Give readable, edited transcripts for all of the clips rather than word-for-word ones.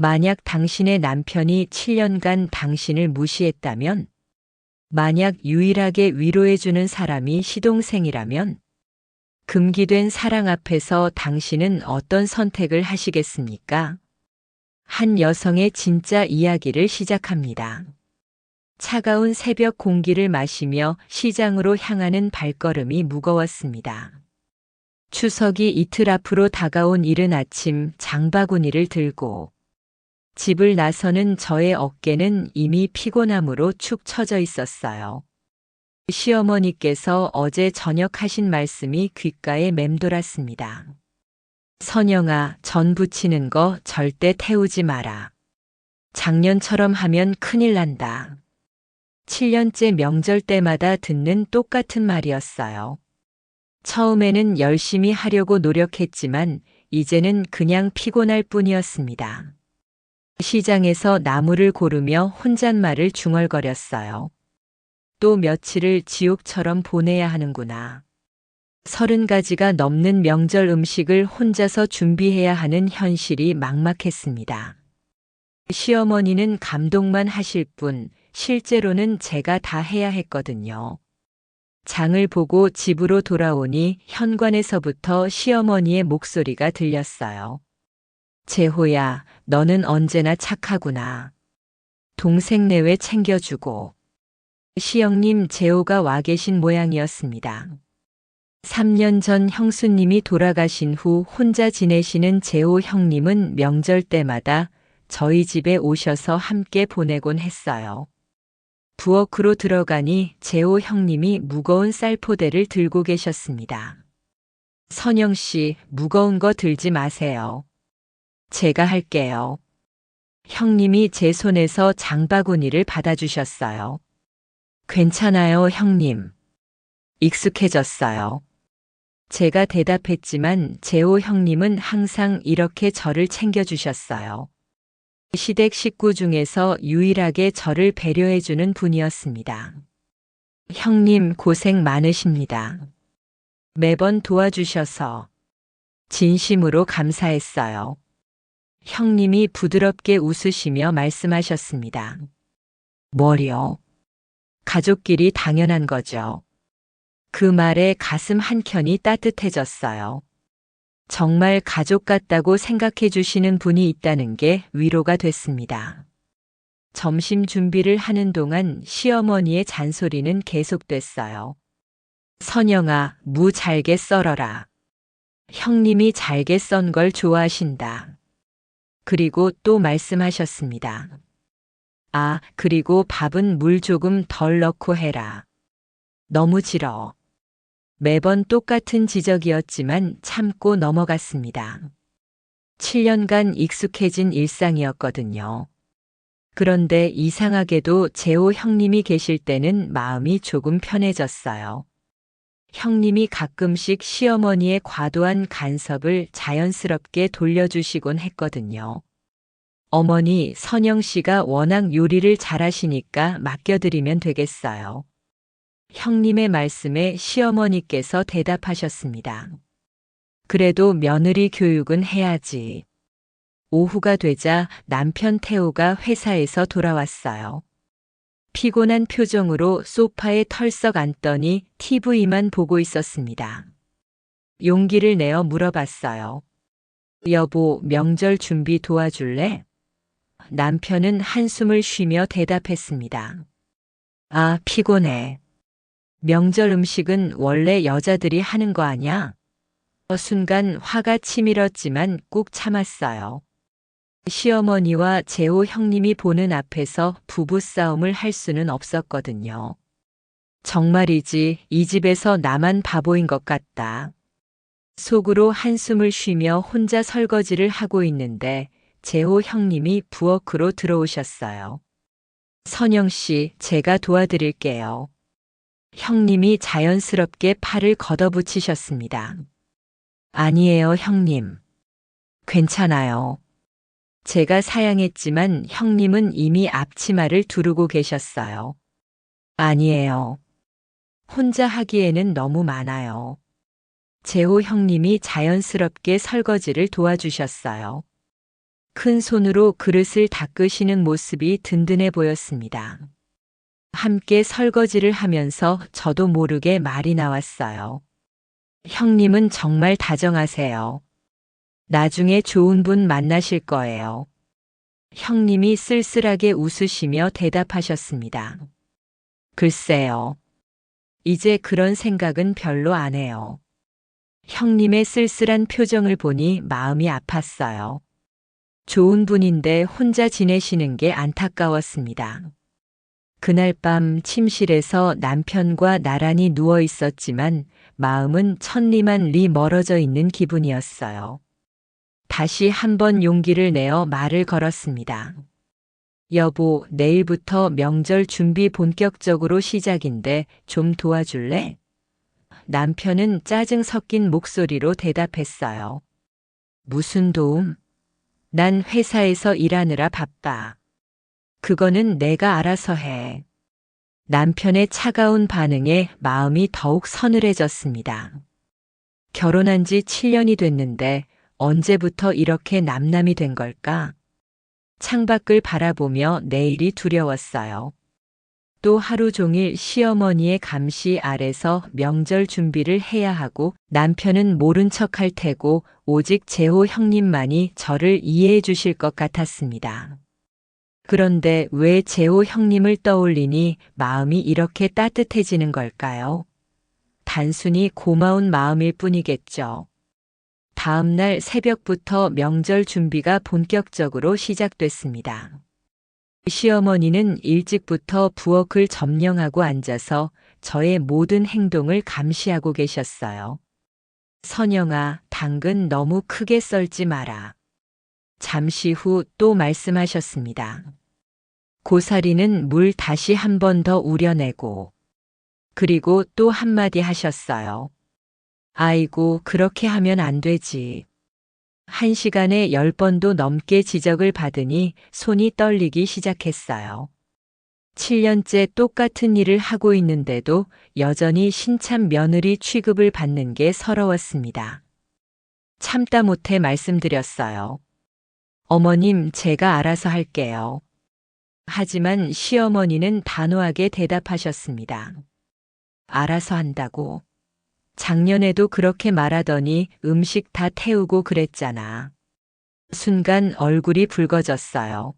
만약 당신의 남편이 7년간 당신을 무시했다면, 만약 유일하게 위로해주는 사람이 시동생이라면, 금기된 사랑 앞에서 당신은 어떤 선택을 하시겠습니까? 한 여성의 진짜 이야기를 시작합니다. 차가운 새벽 공기를 마시며 시장으로 향하는 발걸음이 무거웠습니다. 추석이 이틀 앞으로 다가온 이른 아침 장바구니를 들고 집을 나서는 저의 어깨는 이미 피곤함으로 축 처져 있었어요. 시어머니께서 어제 저녁 하신 말씀이 귓가에 맴돌았습니다. 선영아, 전 부치는 거 절대 태우지 마라. 작년처럼 하면 큰일 난다. 7년째 명절 때마다 듣는 똑같은 말이었어요. 처음에는 열심히 하려고 노력했지만 이제는 그냥 피곤할 뿐이었습니다. 시장에서 나무를 고르며 혼잣말을 중얼거렸어요. 또 며칠을 지옥처럼 보내야 하는구나. 30가지가 넘는 명절 음식을 혼자서 준비해야 하는 현실이 막막했습니다. 시어머니는 감동만 하실 뿐 실제로는 제가 다 해야 했거든요. 장을 보고 집으로 돌아오니 현관에서부터 시어머니의 목소리가 들렸어요. 재호야, 너는 언제나 착하구나. 동생 내외 챙겨주고. 시영님, 재호가 와 계신 모양이었습니다. 3년 전 형수님이 돌아가신 후 혼자 지내시는 재호 형님은 명절 때마다 저희 집에 오셔서 함께 보내곤 했어요. 부엌으로 들어가니 재호 형님이 무거운 쌀포대를 들고 계셨습니다. 선영 씨, 무거운 거 들지 마세요. 제가 할게요. 형님이 제 손에서 장바구니를 받아주셨어요. 괜찮아요, 형님. 익숙해졌어요. 제가 대답했지만 재호 형님은 항상 이렇게 저를 챙겨주셨어요. 시댁 식구 중에서 유일하게 저를 배려해주는 분이었습니다. 형님 고생 많으십니다. 매번 도와주셔서 진심으로 감사했어요. 형님이 부드럽게 웃으시며 말씀하셨습니다. 뭐요? 가족끼리 당연한 거죠. 그 말에 가슴 한켠이 따뜻해졌어요. 정말 가족 같다고 생각해 주시는 분이 있다는 게 위로가 됐습니다. 점심 준비를 하는 동안 시어머니의 잔소리는 계속됐어요. 선영아, 무 잘게 썰어라. 형님이 잘게 썬 걸 좋아하신다. 그리고 또 말씀하셨습니다. 아, 그리고 밥은 물 조금 덜 넣고 해라. 너무 질어. 매번 똑같은 지적이었지만 참고 넘어갔습니다. 7년간 익숙해진 일상이었거든요. 그런데 이상하게도 재호 형님이 계실 때는 마음이 조금 편해졌어요. 형님이 가끔씩 시어머니의 과도한 간섭을 자연스럽게 돌려주시곤 했거든요. 어머니, 선영 씨가 워낙 요리를 잘하시니까 맡겨드리면 되겠어요. 형님의 말씀에 시어머니께서 대답하셨습니다. 그래도 며느리 교육은 해야지. 오후가 되자 남편 태호가 회사에서 돌아왔어요. 피곤한 표정으로 소파에 털썩 앉더니 TV만 보고 있었습니다. 용기를 내어 물어봤어요. 여보, 명절 준비 도와줄래? 남편은 한숨을 쉬며 대답했습니다. 아, 피곤해. 명절 음식은 원래 여자들이 하는 거 아냐? 순간 화가 치밀었지만 꾹 참았어요. 시어머니와 재호 형님이 보는 앞에서 부부싸움을 할 수는 없었거든요. 정말이지, 이 집에서 나만 바보인 것 같다. 속으로 한숨을 쉬며 혼자 설거지를 하고 있는데 재호 형님이 부엌으로 들어오셨어요. 선영 씨, 제가 도와드릴게요. 형님이 자연스럽게 팔을 걷어붙이셨습니다. 아니에요, 형님. 괜찮아요. 제가 사양했지만 형님은 이미 앞치마를 두르고 계셨어요. 아니에요. 혼자 하기에는 너무 많아요. 재호 형님이 자연스럽게 설거지를 도와주셨어요. 큰 손으로 그릇을 닦으시는 모습이 든든해 보였습니다. 함께 설거지를 하면서 저도 모르게 말이 나왔어요. 형님은 정말 다정하세요. 나중에 좋은 분 만나실 거예요. 형님이 쓸쓸하게 웃으시며 대답하셨습니다. 글쎄요. 이제 그런 생각은 별로 안 해요. 형님의 쓸쓸한 표정을 보니 마음이 아팠어요. 좋은 분인데 혼자 지내시는 게 안타까웠습니다. 그날 밤 침실에서 남편과 나란히 누워 있었지만 마음은 천리만 리 멀어져 있는 기분이었어요. 다시 한번 용기를 내어 말을 걸었습니다. 여보, 내일부터 명절 준비 본격적으로 시작인데 좀 도와줄래? 남편은 짜증 섞인 목소리로 대답했어요. 무슨 도움? 난 회사에서 일하느라 바빠. 그거는 내가 알아서 해. 남편의 차가운 반응에 마음이 더욱 서늘해졌습니다. 결혼한 지 7년이 됐는데 언제부터 이렇게 남남이 된 걸까? 창밖을 바라보며 내일이 두려웠어요. 또 하루 종일 시어머니의 감시 아래서 명절 준비를 해야 하고 남편은 모른 척 할 테고 오직 재호 형님만이 저를 이해해 주실 것 같았습니다. 그런데 왜 재호 형님을 떠올리니 마음이 이렇게 따뜻해지는 걸까요? 단순히 고마운 마음일 뿐이겠죠. 다음 날 새벽부터 명절 준비가 본격적으로 시작됐습니다. 시어머니는 일찍부터 부엌을 점령하고 앉아서 저의 모든 행동을 감시하고 계셨어요. 선영아, 당근 너무 크게 썰지 마라. 잠시 후 또 말씀하셨습니다. 고사리는 물 다시 한 번 더 우려내고. 그리고 또 한마디 하셨어요. 아이고, 그렇게 하면 안 되지. 1시간에 10번도 넘게 지적을 받으니 손이 떨리기 시작했어요. 7년째 똑같은 일을 하고 있는데도 여전히 신참 며느리 취급을 받는 게 서러웠습니다. 참다 못해 말씀드렸어요. 어머님, 제가 알아서 할게요. 하지만 시어머니는 단호하게 대답하셨습니다. 알아서 한다고. 작년에도 그렇게 말하더니 음식 다 태우고 그랬잖아. 순간 얼굴이 붉어졌어요.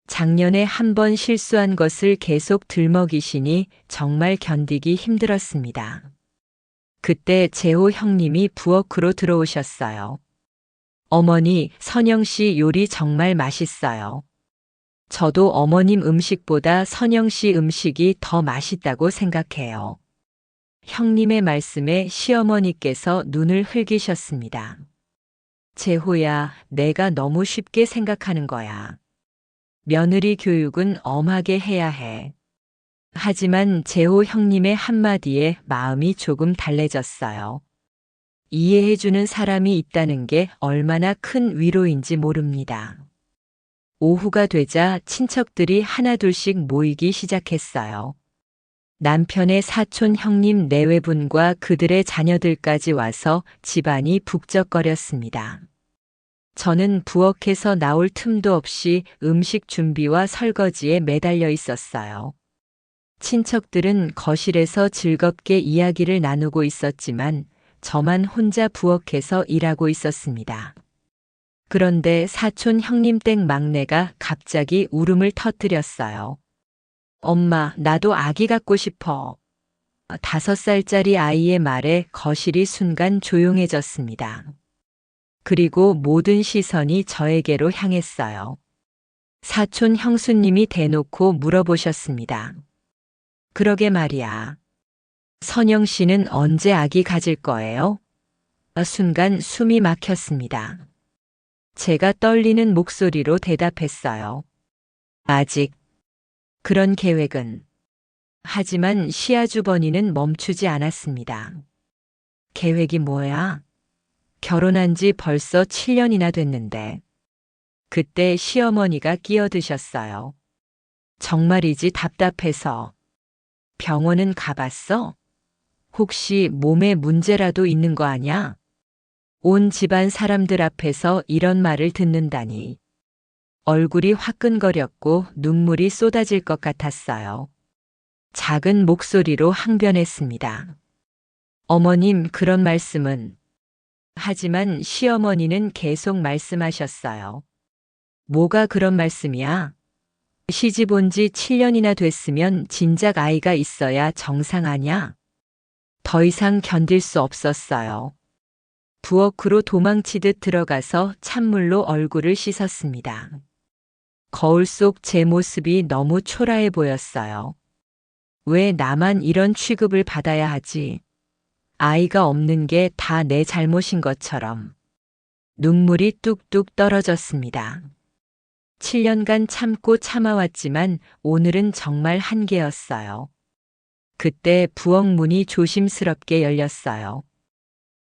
작년에 한 번 실수한 것을 계속 들먹이시니 정말 견디기 힘들었습니다. 그때 재호 형님이 부엌으로 들어오셨어요. 어머니, 선영 씨 요리 정말 맛있어요. 저도 어머님 음식보다 선영 씨 음식이 더 맛있다고 생각해요. 형님의 말씀에 시어머니께서 눈을 흘기셨습니다. 재호야, 내가 너무 쉽게 생각하는 거야. 며느리 교육은 엄하게 해야 해. 하지만 재호 형님의 한마디에 마음이 조금 달래졌어요. 이해해주는 사람이 있다는 게 얼마나 큰 위로인지 모릅니다. 오후가 되자 친척들이 하나둘씩 모이기 시작했어요. 남편의 사촌 형님 내외분과 그들의 자녀들까지 와서 집안이 북적거렸습니다. 저는 부엌에서 나올 틈도 없이 음식 준비와 설거지에 매달려 있었어요. 친척들은 거실에서 즐겁게 이야기를 나누고 있었지만 저만 혼자 부엌에서 일하고 있었습니다. 그런데 사촌 형님 댁 막내가 갑자기 울음을 터뜨렸어요. 엄마, 나도 아기 갖고 싶어. 5살짜리 아이의 말에 거실이 순간 조용해졌습니다. 그리고 모든 시선이 저에게로 향했어요. 사촌 형수님이 대놓고 물어보셨습니다. 그러게 말이야. 선영 씨는 언제 아기 가질 거예요? 순간 숨이 막혔습니다. 제가 떨리는 목소리로 대답했어요. 아직. 그런 계획은. 하지만 시아주버니는 멈추지 않았습니다. 계획이 뭐야? 결혼한 지 벌써 7년이나 됐는데. 그때 시어머니가 끼어드셨어요. 정말이지 답답해서. 병원은 가봤어? 혹시 몸에 문제라도 있는 거 아냐? 온 집안 사람들 앞에서 이런 말을 듣는다니. 얼굴이 화끈거렸고 눈물이 쏟아질 것 같았어요. 작은 목소리로 항변했습니다. 어머님, 그런 말씀은. 하지만 시어머니는 계속 말씀하셨어요. 뭐가 그런 말씀이야? 시집 온 지 7년이나 됐으면 진작 아이가 있어야 정상 아냐? 더 이상 견딜 수 없었어요. 부엌으로 도망치듯 들어가서 찬물로 얼굴을 씻었습니다. 거울 속 제 모습이 너무 초라해 보였어요. 왜 나만 이런 취급을 받아야 하지? 아이가 없는 게 다 내 잘못인 것처럼. 눈물이 뚝뚝 떨어졌습니다. 7년간 참고 참아왔지만 오늘은 정말 한계였어요. 그때 부엌 문이 조심스럽게 열렸어요.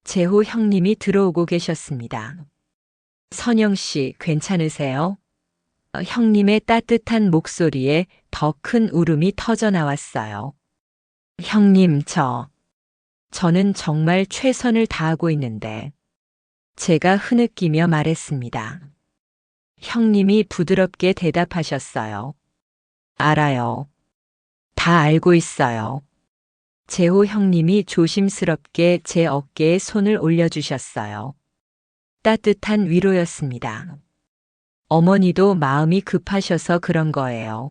재호 형님이 들어오고 계셨습니다. 선영 씨, 괜찮으세요? 형님의 따뜻한 목소리에 더 큰 울음이 터져 나왔어요. 형님, 저는 정말 최선을 다하고 있는데. 제가 흐느끼며 말했습니다. 형님이 부드럽게 대답하셨어요. 알아요. 다 알고 있어요. 재호 형님이 조심스럽게 제 어깨에 손을 올려주셨어요. 따뜻한 위로였습니다. 어머니도 마음이 급하셔서 그런 거예요.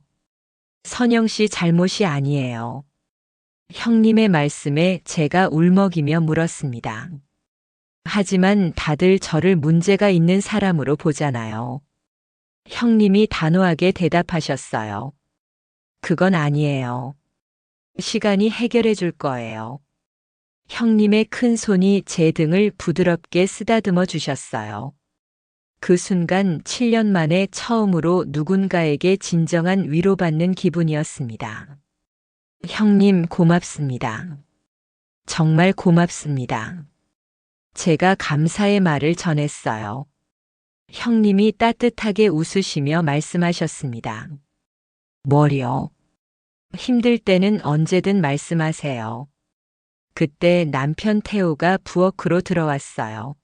선영 씨 잘못이 아니에요. 형님의 말씀에 제가 울먹이며 물었습니다. 하지만 다들 저를 문제가 있는 사람으로 보잖아요. 형님이 단호하게 대답하셨어요. 그건 아니에요. 시간이 해결해 줄 거예요. 형님의 큰 손이 제 등을 부드럽게 쓰다듬어 주셨어요. 그 순간 7년 만에 처음으로 누군가에게 진정한 위로받는 기분이었습니다. 형님, 고맙습니다. 정말 고맙습니다. 제가 감사의 말을 전했어요. 형님이 따뜻하게 웃으시며 말씀하셨습니다. 뭐요? 힘들 때는 언제든 말씀하세요. 그때 남편 태호가 부엌으로 들어왔어요.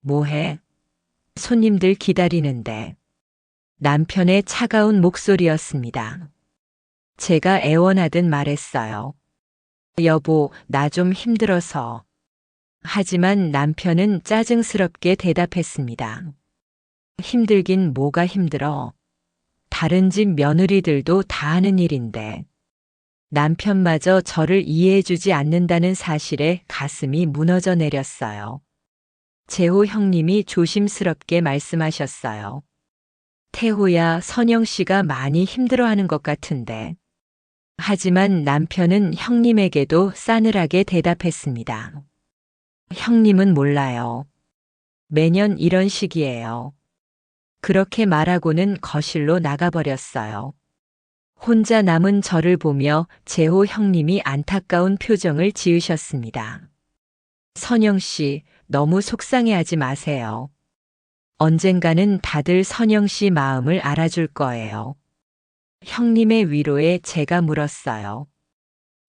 뭐해? 손님들 기다리는데. 남편의 차가운 목소리였습니다. 제가 애원하듯 말했어요. 여보, 나 좀 힘들어서. 하지만 남편은 짜증스럽게 대답했습니다. 힘들긴 뭐가 힘들어. 다른 집 며느리들도 다 하는 일인데. 남편마저 저를 이해해주지 않는다는 사실에 가슴이 무너져 내렸어요. 재호 형님이 조심스럽게 말씀하셨어요. 태호야, 선영 씨가 많이 힘들어하는 것 같은데. 하지만 남편은 형님에게도 싸늘하게 대답했습니다. 형님은 몰라요. 매년 이런 시기예요. 그렇게 말하고는 거실로 나가버렸어요. 혼자 남은 저를 보며 재호 형님이 안타까운 표정을 지으셨습니다. 선영 씨, 너무 속상해하지 마세요. 언젠가는 다들 선영 씨 마음을 알아줄 거예요. 형님의 위로에 제가 물었어요.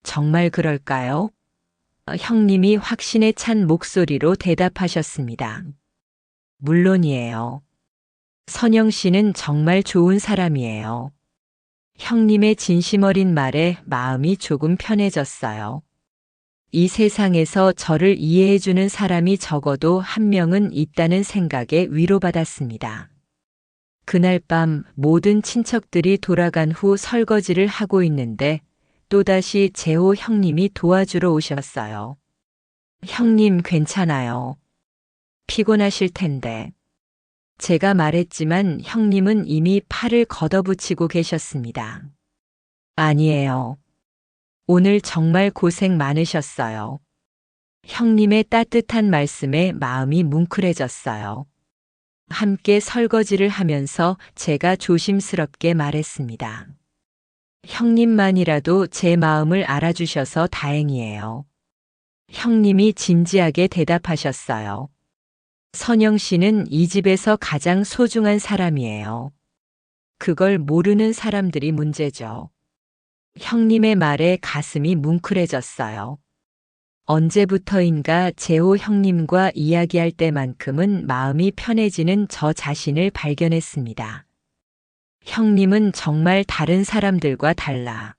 정말 그럴까요? 형님이 확신에 찬 목소리로 대답하셨습니다. 물론이에요. 선영 씨는 정말 좋은 사람이에요. 형님의 진심 어린 말에 마음이 조금 편해졌어요. 이 세상에서 저를 이해해주는 사람이 적어도 한 명은 있다는 생각에 위로받았습니다. 그날 밤 모든 친척들이 돌아간 후 설거지를 하고 있는데 또다시 재호 형님이 도와주러 오셨어요. 형님, 괜찮아요. 피곤하실 텐데. 제가 말했지만 형님은 이미 팔을 걷어붙이고 계셨습니다. 아니에요. 오늘 정말 고생 많으셨어요. 형님의 따뜻한 말씀에 마음이 뭉클해졌어요. 함께 설거지를 하면서 제가 조심스럽게 말했습니다. 형님만이라도 제 마음을 알아주셔서 다행이에요. 형님이 진지하게 대답하셨어요. 선영 씨는 이 집에서 가장 소중한 사람이에요. 그걸 모르는 사람들이 문제죠. 형님의 말에 가슴이 뭉클해졌어요. 언제부터인가 재호 형님과 이야기할 때만큼은 마음이 편해지는 저 자신을 발견했습니다. 형님은 정말 다른 사람들과 달라.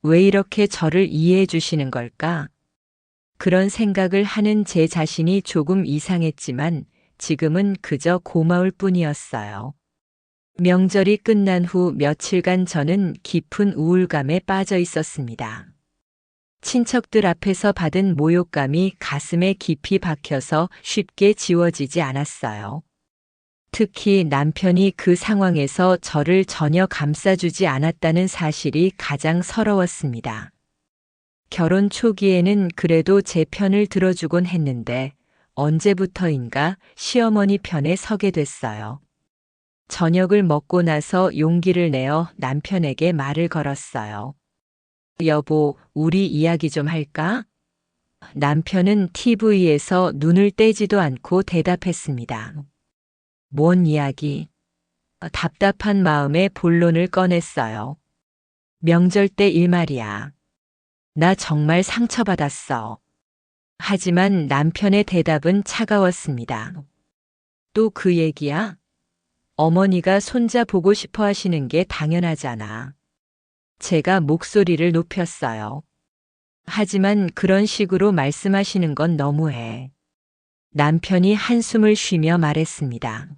왜 이렇게 저를 이해해 주시는 걸까? 그런 생각을 하는 제 자신이 조금 이상했지만 지금은 그저 고마울 뿐이었어요. 명절이 끝난 후 며칠간 저는 깊은 우울감에 빠져 있었습니다. 친척들 앞에서 받은 모욕감이 가슴에 깊이 박혀서 쉽게 지워지지 않았어요. 특히 남편이 그 상황에서 저를 전혀 감싸주지 않았다는 사실이 가장 서러웠습니다. 결혼 초기에는 그래도 제 편을 들어주곤 했는데 언제부터인가 시어머니 편에 서게 됐어요. 저녁을 먹고 나서 용기를 내어 남편에게 말을 걸었어요. 여보, 우리 이야기 좀 할까? 남편은 TV에서 눈을 떼지도 않고 대답했습니다. 뭔 이야기? 답답한 마음에 본론을 꺼냈어요. 명절 때 일 말이야. 나 정말 상처받았어. 하지만 남편의 대답은 차가웠습니다. 또 그 얘기야? 어머니가 손자 보고 싶어 하시는 게 당연하잖아. 제가 목소리를 높였어요. 하지만 그런 식으로 말씀하시는 건 너무해. 남편이 한숨을 쉬며 말했습니다.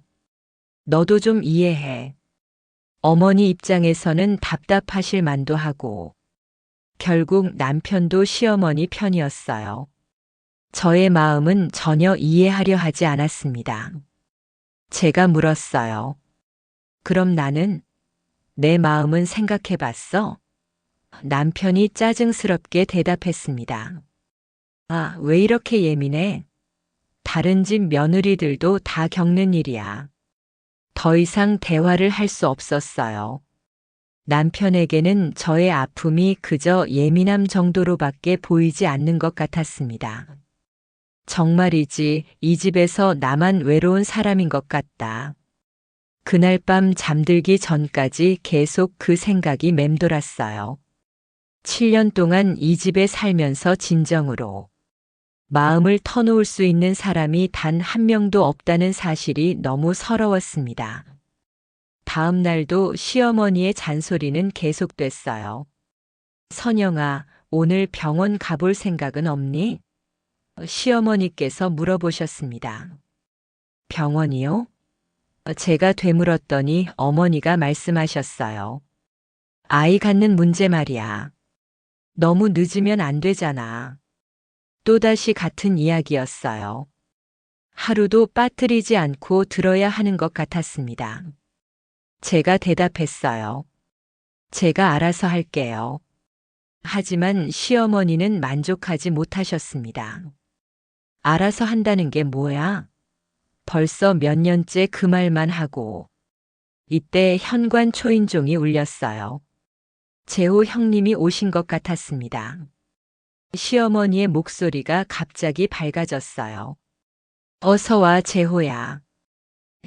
너도 좀 이해해. 어머니 입장에서는 답답하실 만도 하고. 결국 남편도 시어머니 편이었어요. 저의 마음은 전혀 이해하려 하지 않았습니다. 제가 물었어요. 그럼 나는? 내 마음은 생각해 봤어? 남편이 짜증스럽게 대답했습니다. 아, 왜 이렇게 예민해? 다른 집 며느리들도 다 겪는 일이야. 더 이상 대화를 할 수 없었어요. 남편에게는 저의 아픔이 그저 예민함 정도로밖에 보이지 않는 것 같았습니다. 정말이지 이 집에서 나만 외로운 사람인 것 같다. 그날 밤 잠들기 전까지 계속 그 생각이 맴돌았어요. 7년 동안 이 집에 살면서 진정으로 마음을 터놓을 수 있는 사람이 단 한 명도 없다는 사실이 너무 서러웠습니다. 다음 날도 시어머니의 잔소리는 계속됐어요. 선영아, 오늘 병원 가볼 생각은 없니? 시어머니께서 물어보셨습니다. 병원이요? 제가 되물었더니 어머니가 말씀하셨어요. 아이 갖는 문제 말이야. 너무 늦으면 안 되잖아. 또다시 같은 이야기였어요. 하루도 빠뜨리지 않고 들어야 하는 것 같았습니다. 제가 대답했어요. 제가 알아서 할게요. 하지만 시어머니는 만족하지 못하셨습니다. 알아서 한다는 게 뭐야? 벌써 몇 년째 그 말만 하고. 이때 현관 초인종이 울렸어요. 재호 형님이 오신 것 같았습니다. 시어머니의 목소리가 갑자기 밝아졌어요. 어서 와, 재호야.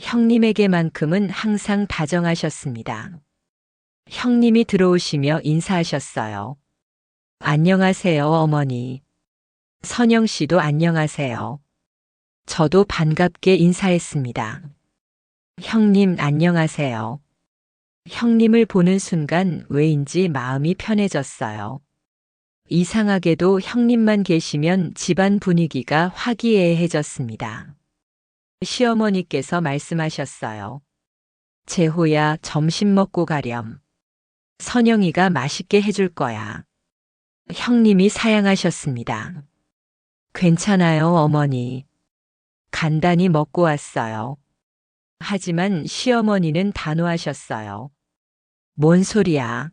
형님에게만큼은 항상 다정하셨습니다. 형님이 들어오시며 인사하셨어요. 안녕하세요, 어머니. 선영 씨도 안녕하세요. 저도 반갑게 인사했습니다. 형님, 안녕하세요. 형님을 보는 순간 왜인지 마음이 편해졌어요. 이상하게도 형님만 계시면 집안 분위기가 화기애애해졌습니다. 시어머니께서 말씀하셨어요. 재호야, 점심 먹고 가렴. 선영이가 맛있게 해줄 거야. 형님이 사양하셨습니다. 괜찮아요, 어머니. 간단히 먹고 왔어요. 하지만 시어머니는 단호하셨어요. 뭔 소리야?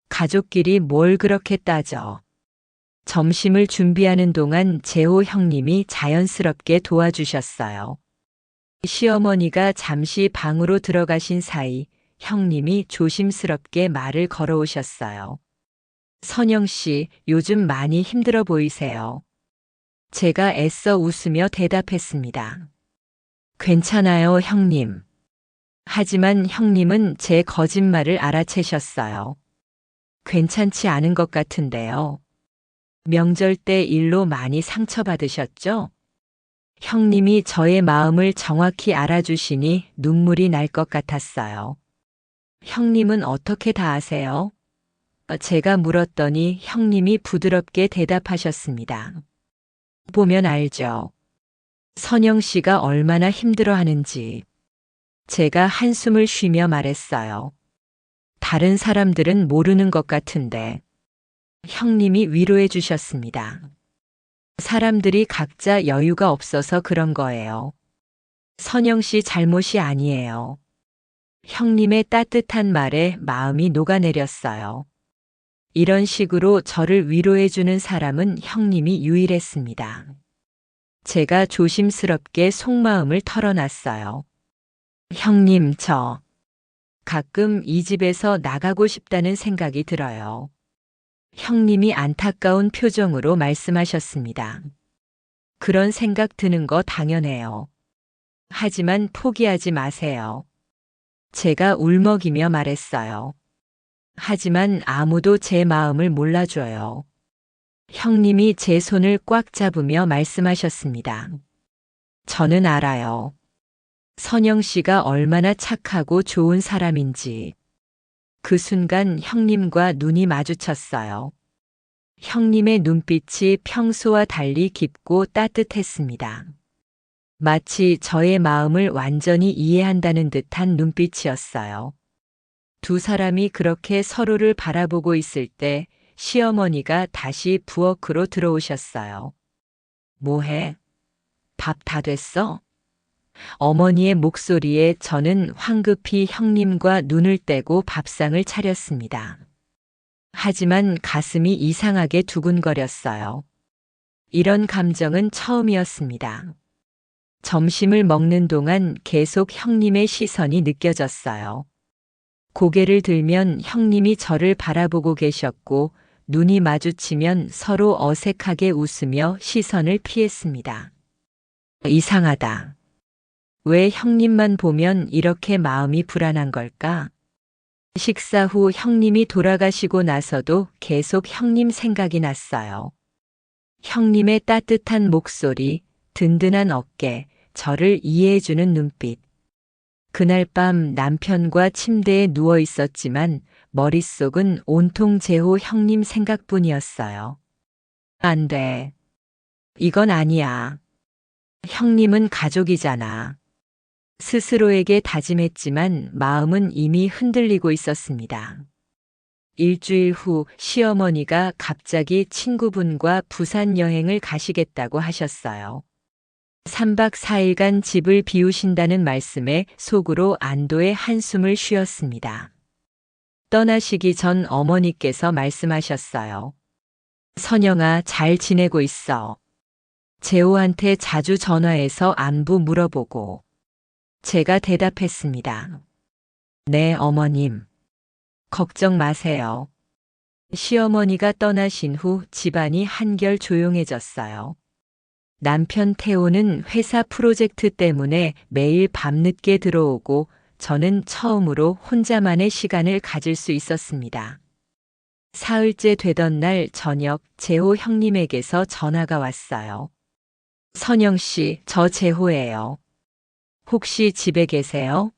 가족끼리 뭘 그렇게 따져? 점심을 준비하는 동안 재호 형님이 자연스럽게 도와주셨어요. 시어머니가 잠시 방으로 들어가신 사이 형님이 조심스럽게 말을 걸어오셨어요. 선영 씨, 요즘 많이 힘들어 보이세요. 제가 애써 웃으며 대답했습니다. 괜찮아요, 형님. 하지만 형님은 제 거짓말을 알아채셨어요. 괜찮지 않은 것 같은데요. 명절 때 일로 많이 상처받으셨죠? 형님이 저의 마음을 정확히 알아주시니 눈물이 날 것 같았어요. 형님은 어떻게 다 아세요? 제가 물었더니 형님이 부드럽게 대답하셨습니다. 보면 알죠. 선영 씨가 얼마나 힘들어 하는지. 제가 한숨을 쉬며 말했어요. 다른 사람들은 모르는 것 같은데. 형님이 위로해 주셨습니다. 사람들이 각자 여유가 없어서 그런 거예요. 선영 씨 잘못이 아니에요. 형님의 따뜻한 말에 마음이 녹아내렸어요. 이런 식으로 저를 위로해 주는 사람은 형님이 유일했습니다. 제가 조심스럽게 속마음을 털어놨어요. 형님, 저 가끔 이 집에서 나가고 싶다는 생각이 들어요. 형님이 안타까운 표정으로 말씀하셨습니다. 그런 생각 드는 거 당연해요. 하지만 포기하지 마세요. 제가 울먹이며 말했어요. 하지만 아무도 제 마음을 몰라줘요. 형님이 제 손을 꽉 잡으며 말씀하셨습니다. 저는 알아요. 선영 씨가 얼마나 착하고 좋은 사람인지. 그 순간 형님과 눈이 마주쳤어요. 형님의 눈빛이 평소와 달리 깊고 따뜻했습니다. 마치 저의 마음을 완전히 이해한다는 듯한 눈빛이었어요. 두 사람이 그렇게 서로를 바라보고 있을 때 시어머니가 다시 부엌으로 들어오셨어요. 뭐해? 밥 다 됐어? 어머니의 목소리에 저는 황급히 형님과 눈을 떼고 밥상을 차렸습니다. 하지만 가슴이 이상하게 두근거렸어요. 이런 감정은 처음이었습니다. 점심을 먹는 동안 계속 형님의 시선이 느껴졌어요. 고개를 들면 형님이 저를 바라보고 계셨고 눈이 마주치면 서로 어색하게 웃으며 시선을 피했습니다. 이상하다. 왜 형님만 보면 이렇게 마음이 불안한 걸까? 식사 후 형님이 돌아가시고 나서도 계속 형님 생각이 났어요. 형님의 따뜻한 목소리, 든든한 어깨, 저를 이해해주는 눈빛. 그날 밤 남편과 침대에 누워 있었지만 머릿속은 온통 재호 형님 생각뿐이었어요. 안 돼. 이건 아니야. 형님은 가족이잖아. 스스로에게 다짐했지만 마음은 이미 흔들리고 있었습니다. 일주일 후 시어머니가 갑자기 친구분과 부산 여행을 가시겠다고 하셨어요. 3박 4일간 집을 비우신다는 말씀에 속으로 안도의 한숨을 쉬었습니다. 떠나시기 전 어머니께서 말씀하셨어요. 선영아, 잘 지내고 있어. 재호한테 자주 전화해서 안부 물어보고. 제가 대답했습니다. 네, 어머님. 걱정 마세요. 시어머니가 떠나신 후 집안이 한결 조용해졌어요. 남편 태호는 회사 프로젝트 때문에 매일 밤늦게 들어오고 저는 처음으로 혼자만의 시간을 가질 수 있었습니다. 사흘째 되던 날 저녁 재호 형님에게서 전화가 왔어요. 선영 씨, 저 재호예요. 혹시 집에 계세요?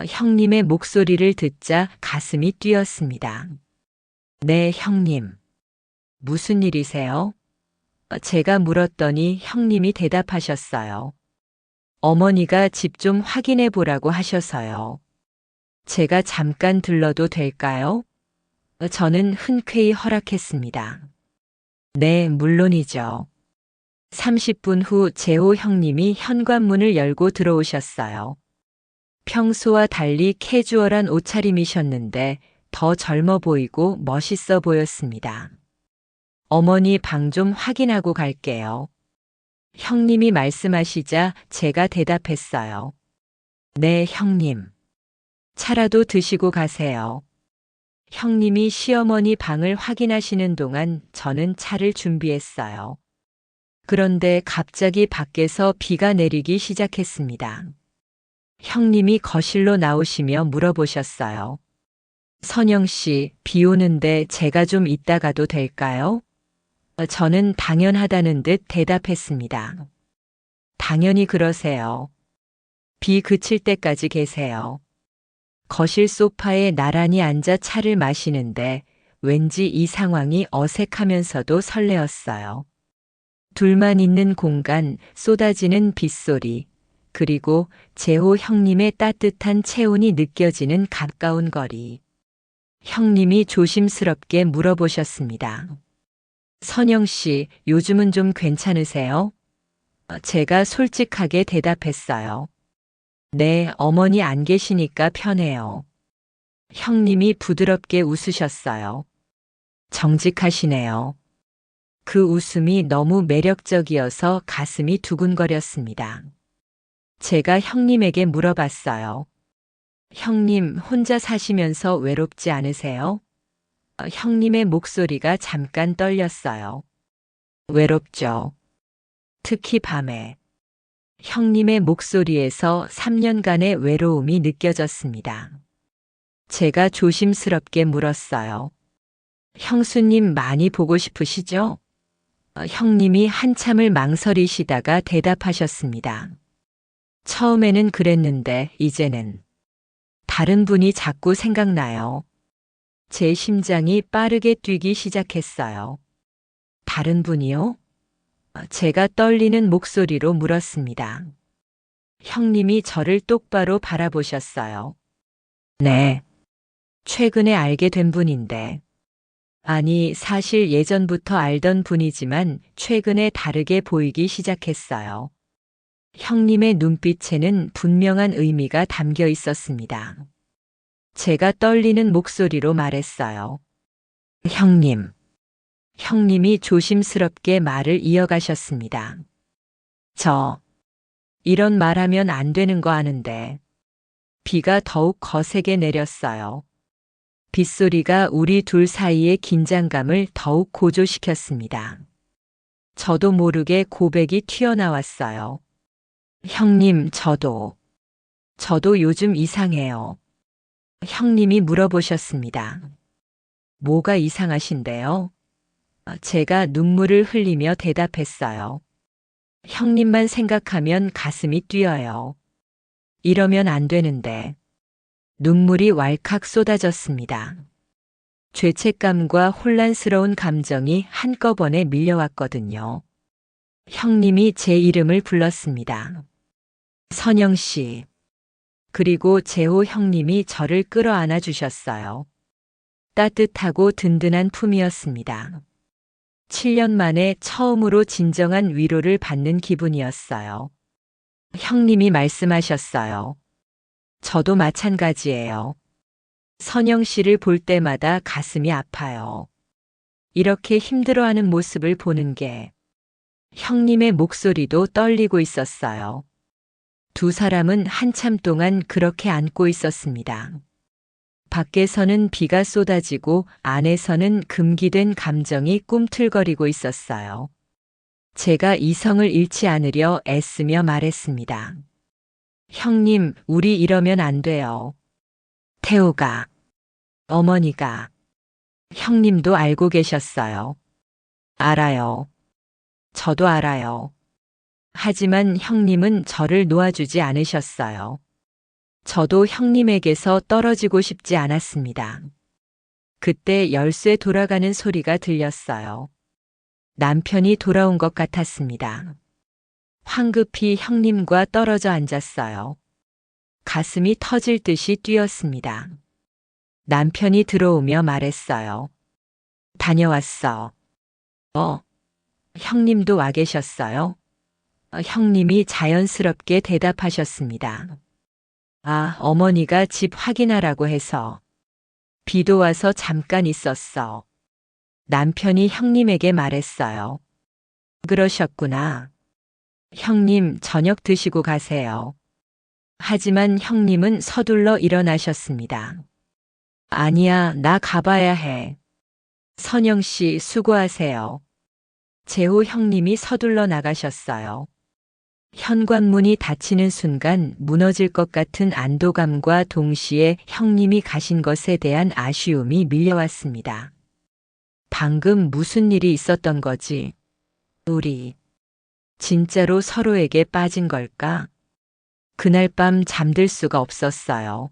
형님의 목소리를 듣자 가슴이 뛰었습니다. 네, 형님. 무슨 일이세요? 제가 물었더니 형님이 대답하셨어요. 어머니가 집 좀 확인해 보라고 하셔서요. 제가 잠깐 들러도 될까요? 저는 흔쾌히 허락했습니다. 네, 물론이죠. 30분 후 재호 형님이 현관문을 열고 들어오셨어요. 평소와 달리 캐주얼한 옷차림이셨는데 더 젊어 보이고 멋있어 보였습니다. 어머니 방 좀 확인하고 갈게요. 형님이 말씀하시자 제가 대답했어요. 네, 형님. 차라도 드시고 가세요. 형님이 시어머니 방을 확인하시는 동안 저는 차를 준비했어요. 그런데 갑자기 밖에서 비가 내리기 시작했습니다. 형님이 거실로 나오시며 물어보셨어요. 선영 씨, 비 오는데 제가 좀 이따 가도 될까요? 저는 당연하다는 듯 대답했습니다. 당연히 그러세요. 비 그칠 때까지 계세요. 거실 소파에 나란히 앉아 차를 마시는데 왠지 이 상황이 어색하면서도 설레었어요. 둘만 있는 공간, 쏟아지는 빗소리, 그리고 재호 형님의 따뜻한 체온이 느껴지는 가까운 거리. 형님이 조심스럽게 물어보셨습니다. 선영 씨, 요즘은 좀 괜찮으세요? 제가 솔직하게 대답했어요. 네, 어머니 안 계시니까 편해요. 형님이 부드럽게 웃으셨어요. 정직하시네요. 그 웃음이 너무 매력적이어서 가슴이 두근거렸습니다. 제가 형님에게 물어봤어요. 형님, 혼자 사시면서 외롭지 않으세요? 형님의 목소리가 잠깐 떨렸어요. 외롭죠. 특히 밤에. 형님의 목소리에서 3년간의 외로움이 느껴졌습니다. 제가 조심스럽게 물었어요. 형수님 많이 보고 싶으시죠? 형님이 한참을 망설이시다가 대답하셨습니다. 처음에는 그랬는데 이제는 다른 분이 자꾸 생각나요. 제 심장이 빠르게 뛰기 시작했어요. 다른 분이요? 제가 떨리는 목소리로 물었습니다. 형님이 저를 똑바로 바라보셨어요. 네. 최근에 알게 된 분인데. 아니, 사실 예전부터 알던 분이지만 최근에 다르게 보이기 시작했어요. 형님의 눈빛에는 분명한 의미가 담겨 있었습니다. 제가 떨리는 목소리로 말했어요. 형님. 형님이 조심스럽게 말을 이어가셨습니다. 이런 말하면 안 되는 거 아는데. 비가 더욱 거세게 내렸어요. 빗소리가 우리 둘 사이의 긴장감을 더욱 고조시켰습니다. 저도 모르게 고백이 튀어나왔어요. 형님, 저도 요즘 이상해요. 형님이 물어보셨습니다. 뭐가 이상하신데요? 제가 눈물을 흘리며 대답했어요. 형님만 생각하면 가슴이 뛰어요. 이러면 안 되는데. 눈물이 왈칵 쏟아졌습니다. 죄책감과 혼란스러운 감정이 한꺼번에 밀려왔거든요. 형님이 제 이름을 불렀습니다. 선영 씨. 그리고 재호 형님이 저를 끌어안아 주셨어요. 따뜻하고 든든한 품이었습니다. 7년 만에 처음으로 진정한 위로를 받는 기분이었어요. 형님이 말씀하셨어요. 저도 마찬가지예요. 선영 씨를 볼 때마다 가슴이 아파요. 이렇게 힘들어하는 모습을 보는 게. 형님의 목소리도 떨리고 있었어요. 두 사람은 한참 동안 그렇게 안고 있었습니다. 밖에서는 비가 쏟아지고 안에서는 금기된 감정이 꿈틀거리고 있었어요. 제가 이성을 잃지 않으려 애쓰며 말했습니다. 형님, 우리 이러면 안 돼요. 태호가, 어머니가, 형님도 알고 계셨어요. 알아요. 저도 알아요. 하지만 형님은 저를 놓아주지 않으셨어요. 저도 형님에게서 떨어지고 싶지 않았습니다. 그때 열쇠 돌아가는 소리가 들렸어요. 남편이 돌아온 것 같았습니다. 황급히 형님과 떨어져 앉았어요. 가슴이 터질 듯이 뛰었습니다. 남편이 들어오며 말했어요. 다녀왔어. 형님도 와 계셨어요? 형님이 자연스럽게 대답하셨습니다. 어머니가 집 확인하라고 해서. 비도 와서 잠깐 있었어. 남편이 형님에게 말했어요. 그러셨구나. 형님, 저녁 드시고 가세요. 하지만 형님은 서둘러 일어나셨습니다. 아니야, 나 가봐야 해. 선영 씨, 수고하세요. 재호 형님이 서둘러 나가셨어요. 현관문이 닫히는 순간 무너질 것 같은 안도감과 동시에 형님이 가신 것에 대한 아쉬움이 밀려왔습니다. 방금 무슨 일이 있었던 거지? 우리 진짜로 서로에게 빠진 걸까? 그날 밤 잠들 수가 없었어요.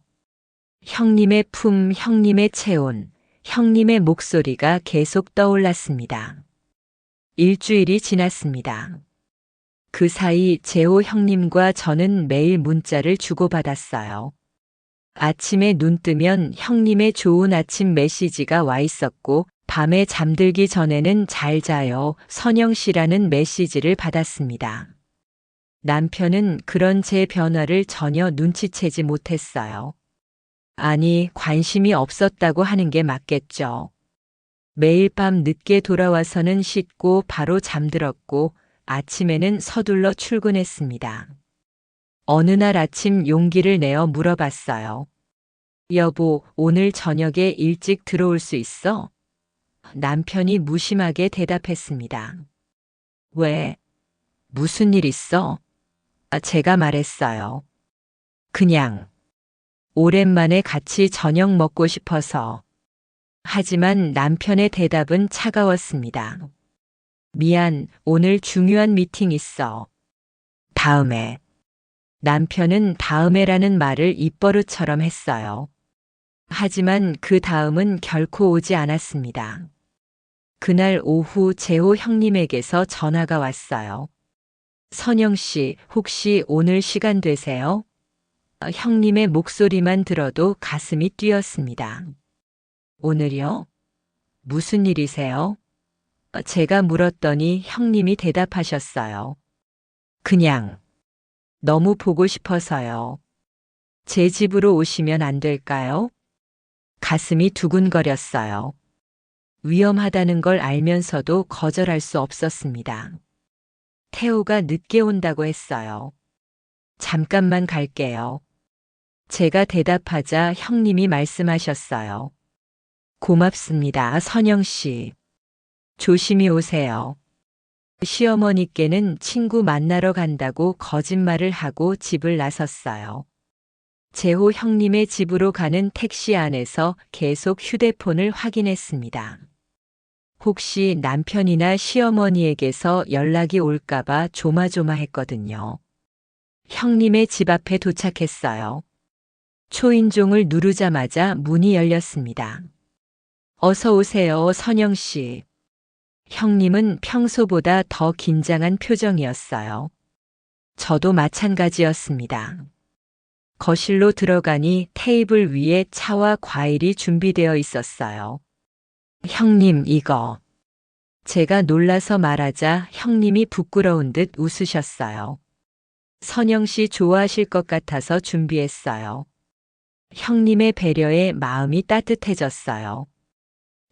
형님의 품, 형님의 체온, 형님의 목소리가 계속 떠올랐습니다. 일주일이 지났습니다. 그 사이 재호 형님과 저는 매일 문자를 주고받았어요. 아침에 눈 뜨면 형님의 좋은 아침 메시지가 와 있었고, 밤에 잠들기 전에는 잘 자요, 선영 씨라는 메시지를 받았습니다. 남편은 그런 제 변화를 전혀 눈치채지 못했어요. 아니, 관심이 없었다고 하는 게 맞겠죠. 매일 밤 늦게 돌아와서는 씻고 바로 잠들었고, 아침에는 서둘러 출근했습니다. 어느 날 아침 용기를 내어 물어봤어요. 여보, 오늘 저녁에 일찍 들어올 수 있어? 남편이 무심하게 대답했습니다. 왜? 무슨 일 있어? 제가 말했어요. 그냥. 오랜만에 같이 저녁 먹고 싶어서. 하지만 남편의 대답은 차가웠습니다. 미안, 오늘 중요한 미팅 있어. 다음에. 남편은 다음에라는 말을 입버릇처럼 했어요. 하지만 그 다음은 결코 오지 않았습니다. 그날 오후 재호 형님에게서 전화가 왔어요. 선영 씨, 혹시 오늘 시간 되세요? 형님의 목소리만 들어도 가슴이 뛰었습니다. 오늘요? 무슨 일이세요? 제가 물었더니 형님이 대답하셨어요. 그냥. 너무 보고 싶어서요. 제 집으로 오시면 안 될까요? 가슴이 두근거렸어요. 위험하다는 걸 알면서도 거절할 수 없었습니다. 태호가 늦게 온다고 했어요. 잠깐만 갈게요. 제가 대답하자 형님이 말씀하셨어요. 고맙습니다, 선영 씨. 조심히 오세요. 시어머니께는 친구 만나러 간다고 거짓말을 하고 집을 나섰어요. 재호 형님의 집으로 가는 택시 안에서 계속 휴대폰을 확인했습니다. 혹시 남편이나 시어머니에게서 연락이 올까봐 조마조마했거든요. 형님의 집 앞에 도착했어요. 초인종을 누르자마자 문이 열렸습니다. 어서 오세요, 선영 씨. 형님은 평소보다 더 긴장한 표정이었어요. 저도 마찬가지였습니다. 거실로 들어가니 테이블 위에 차와 과일이 준비되어 있었어요. 형님, 이거. 제가 놀라서 말하자 형님이 부끄러운 듯 웃으셨어요. 선영 씨 좋아하실 것 같아서 준비했어요. 형님의 배려에 마음이 따뜻해졌어요.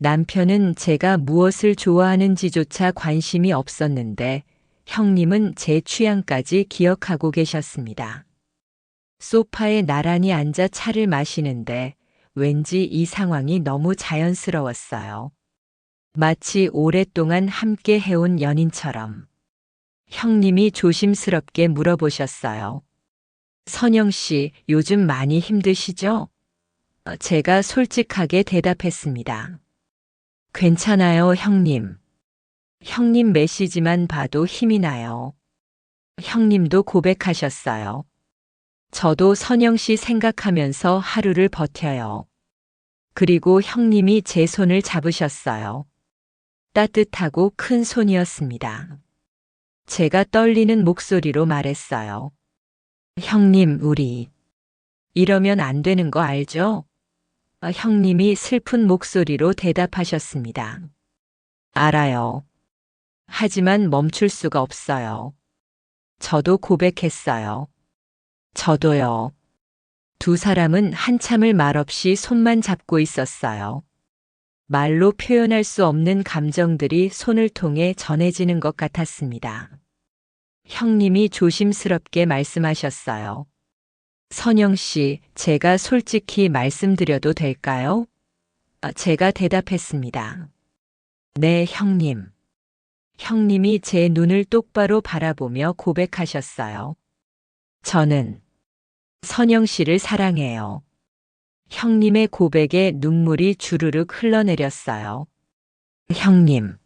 남편은 제가 무엇을 좋아하는지조차 관심이 없었는데 형님은 제 취향까지 기억하고 계셨습니다. 소파에 나란히 앉아 차를 마시는데 왠지 이 상황이 너무 자연스러웠어요. 마치 오랫동안 함께 해온 연인처럼. 형님이 조심스럽게 물어보셨어요. 선영 씨, 요즘 많이 힘드시죠? 제가 솔직하게 대답했습니다. 괜찮아요, 형님. 형님 메시지만 봐도 힘이 나요. 형님도 고백하셨어요. 저도 선영 씨 생각하면서 하루를 버텨요. 그리고 형님이 제 손을 잡으셨어요. 따뜻하고 큰 손이었습니다. 제가 떨리는 목소리로 말했어요. 형님, 우리 이러면 안 되는 거 알죠? 형님이 슬픈 목소리로 대답하셨습니다. 알아요. 하지만 멈출 수가 없어요. 저도 고백했어요. 저도요. 두 사람은 한참을 말없이 손만 잡고 있었어요. 말로 표현할 수 없는 감정들이 손을 통해 전해지는 것 같았습니다. 형님이 조심스럽게 말씀하셨어요. 선영 씨, 제가 솔직히 말씀드려도 될까요? 제가 대답했습니다. 네, 형님. 형님이 제 눈을 똑바로 바라보며 고백하셨어요. 저는 선영 씨를 사랑해요. 형님의 고백에 눈물이 주르륵 흘러내렸어요. 형님.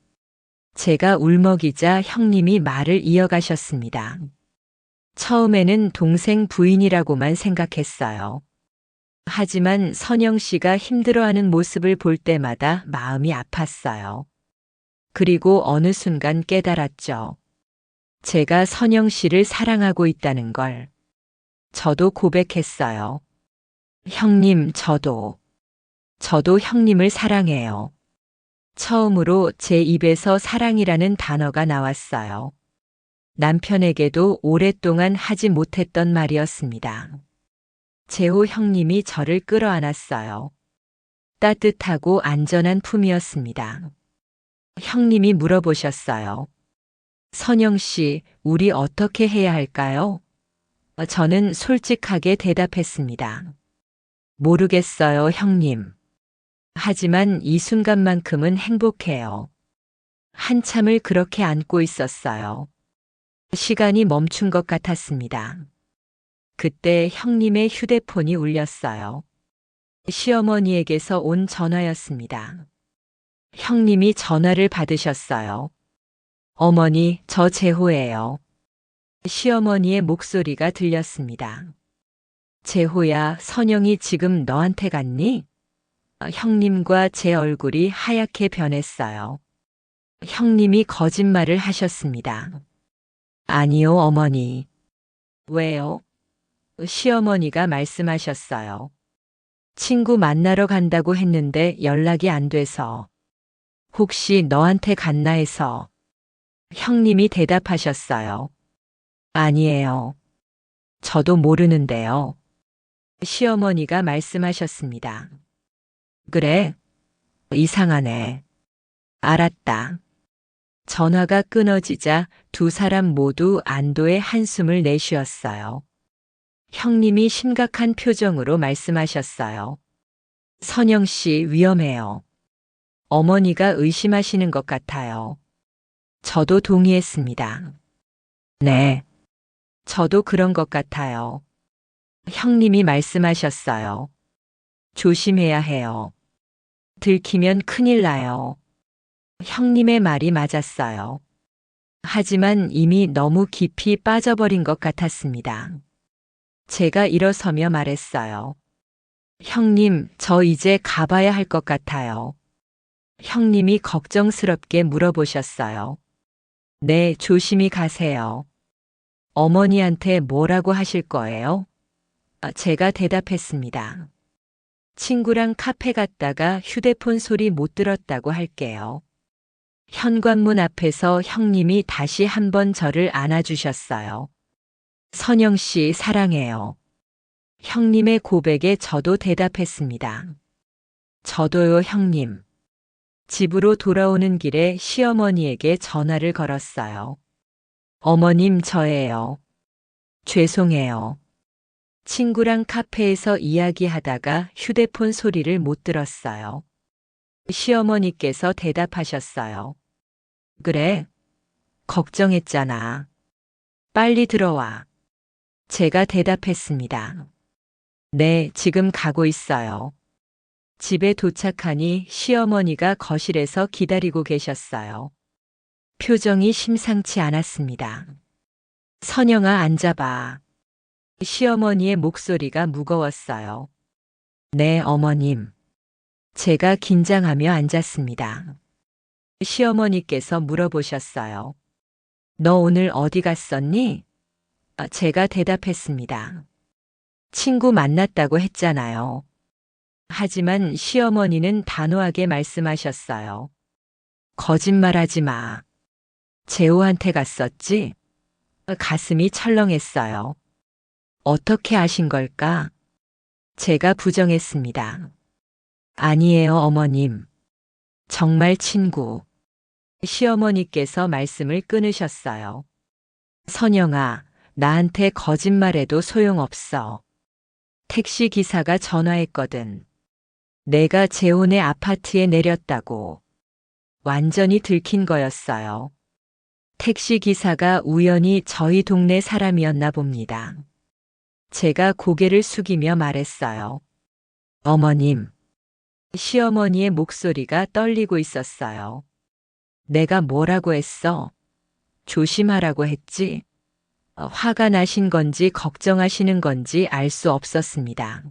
제가 울먹이자 형님이 말을 이어가셨습니다. 처음에는 동생 부인이라고만 생각했어요. 하지만 선영 씨가 힘들어하는 모습을 볼 때마다 마음이 아팠어요. 그리고 어느 순간 깨달았죠. 제가 선영 씨를 사랑하고 있다는 걸. 저도 고백했어요. 형님, 저도 형님을 사랑해요. 처음으로 제 입에서 사랑이라는 단어가 나왔어요. 남편에게도 오랫동안 하지 못했던 말이었습니다. 재호 형님이 저를 끌어안았어요. 따뜻하고 안전한 품이었습니다. 형님이 물어보셨어요. 선영 씨, 우리 어떻게 해야 할까요? 저는 솔직하게 대답했습니다. 모르겠어요, 형님. 하지만 이 순간만큼은 행복해요. 한참을 그렇게 안고 있었어요. 시간이 멈춘 것 같았습니다. 그때 형님의 휴대폰이 울렸어요. 시어머니에게서 온 전화였습니다. 형님이 전화를 받으셨어요. 어머니, 저 재호예요. 시어머니의 목소리가 들렸습니다. 재호야, 선영이 지금 너한테 갔니? 형님과 제 얼굴이 하얗게 변했어요. 형님이 거짓말을 하셨습니다. 아니요, 어머니. 왜요? 시어머니가 말씀하셨어요. 친구 만나러 간다고 했는데 연락이 안 돼서. 혹시 너한테 갔나 해서. 형님이 대답하셨어요. 아니에요. 저도 모르는데요. 시어머니가 말씀하셨습니다. 그래? 이상하네. 알았다. 전화가 끊어지자 두 사람 모두 안도의 한숨을 내쉬었어요. 형님이 심각한 표정으로 말씀하셨어요. 선영 씨 위험해요. 어머니가 의심하시는 것 같아요. 저도 동의했습니다. 네. 저도 그런 것 같아요. 형님이 말씀하셨어요. 조심해야 해요. 들키면 큰일 나요. 형님의 말이 맞았어요. 하지만 이미 너무 깊이 빠져버린 것 같았습니다. 제가 일어서며 말했어요. 형님, 저 이제 가봐야 할 것 같아요. 형님이 걱정스럽게 물어보셨어요. 네, 조심히 가세요. 어머니한테 뭐라고 하실 거예요? 제가 대답했습니다. 친구랑 카페 갔다가 휴대폰 소리 못 들었다고 할게요. 현관문 앞에서 형님이 다시 한번 저를 안아주셨어요. 선영 씨 사랑해요. 형님의 고백에 저도 대답했습니다. 저도요, 형님. 집으로 돌아오는 길에 시어머니에게 전화를 걸었어요. 어머님, 저예요. 죄송해요. 친구랑 카페에서 이야기하다가 휴대폰 소리를 못 들었어요. 시어머니께서 대답하셨어요. 그래? 걱정했잖아. 빨리 들어와. 제가 대답했습니다. 네, 지금 가고 있어요. 집에 도착하니 시어머니가 거실에서 기다리고 계셨어요. 표정이 심상치 않았습니다. 선영아, 앉아봐. 시어머니의 목소리가 무거웠어요. 네, 어머님. 제가 긴장하며 앉았습니다. 시어머니께서 물어보셨어요. 너 오늘 어디 갔었니? 제가 대답했습니다. 친구 만났다고 했잖아요. 하지만 시어머니는 단호하게 말씀하셨어요. 거짓말하지 마. 재호한테 갔었지? 가슴이 철렁했어요. 어떻게 아신 걸까? 제가 부정했습니다. 아니에요, 어머님. 정말 친구. 시어머니께서 말씀을 끊으셨어요. 선영아, 나한테 거짓말해도 소용없어. 택시 기사가 전화했거든. 내가 재혼의 아파트에 내렸다고. 완전히 들킨 거였어요. 택시 기사가 우연히 저희 동네 사람이었나 봅니다. 제가 고개를 숙이며 말했어요. 어머님. 시어머니의 목소리가 떨리고 있었어요. 내가 뭐라고 했어? 조심하라고 했지? 화가 나신 건지 걱정하시는 건지 알 수 없었습니다.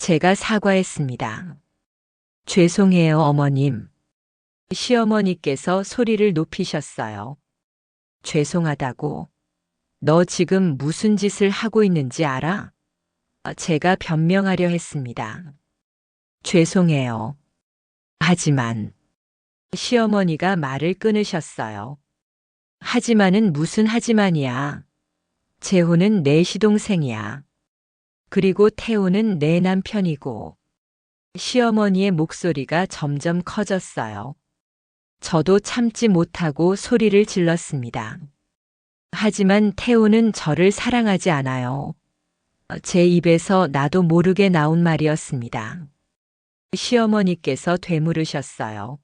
제가 사과했습니다. 죄송해요, 어머님. 시어머니께서 소리를 높이셨어요. 죄송하다고. 너 지금 무슨 짓을 하고 있는지 알아? 제가 변명하려 했습니다. 죄송해요. 하지만 시어머니가 말을 끊으셨어요. 하지만은 무슨 하지만이야. 재호는 내 시동생이야. 그리고 태호는 내 남편이고. 시어머니의 목소리가 점점 커졌어요. 저도 참지 못하고 소리를 질렀습니다. 하지만 태호는 저를 사랑하지 않아요. 제 입에서 나도 모르게 나온 말이었습니다. 시어머니께서 되물으셨어요.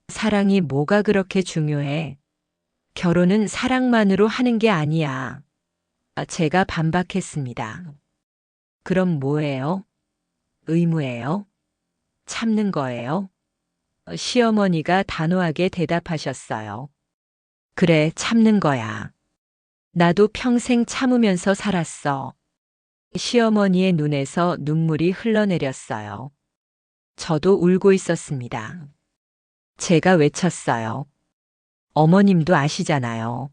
사랑이 뭐가 그렇게 중요해? 결혼은 사랑만으로 하는 게 아니야. 제가 반박했습니다. 그럼 뭐예요? 의무예요? 참는 거예요? 시어머니가 단호하게 대답하셨어요. 그래, 참는 거야. 나도 평생 참으면서 살았어. 시어머니의 눈에서 눈물이 흘러내렸어요. 저도 울고 있었습니다. 제가 외쳤어요. 어머님도 아시잖아요.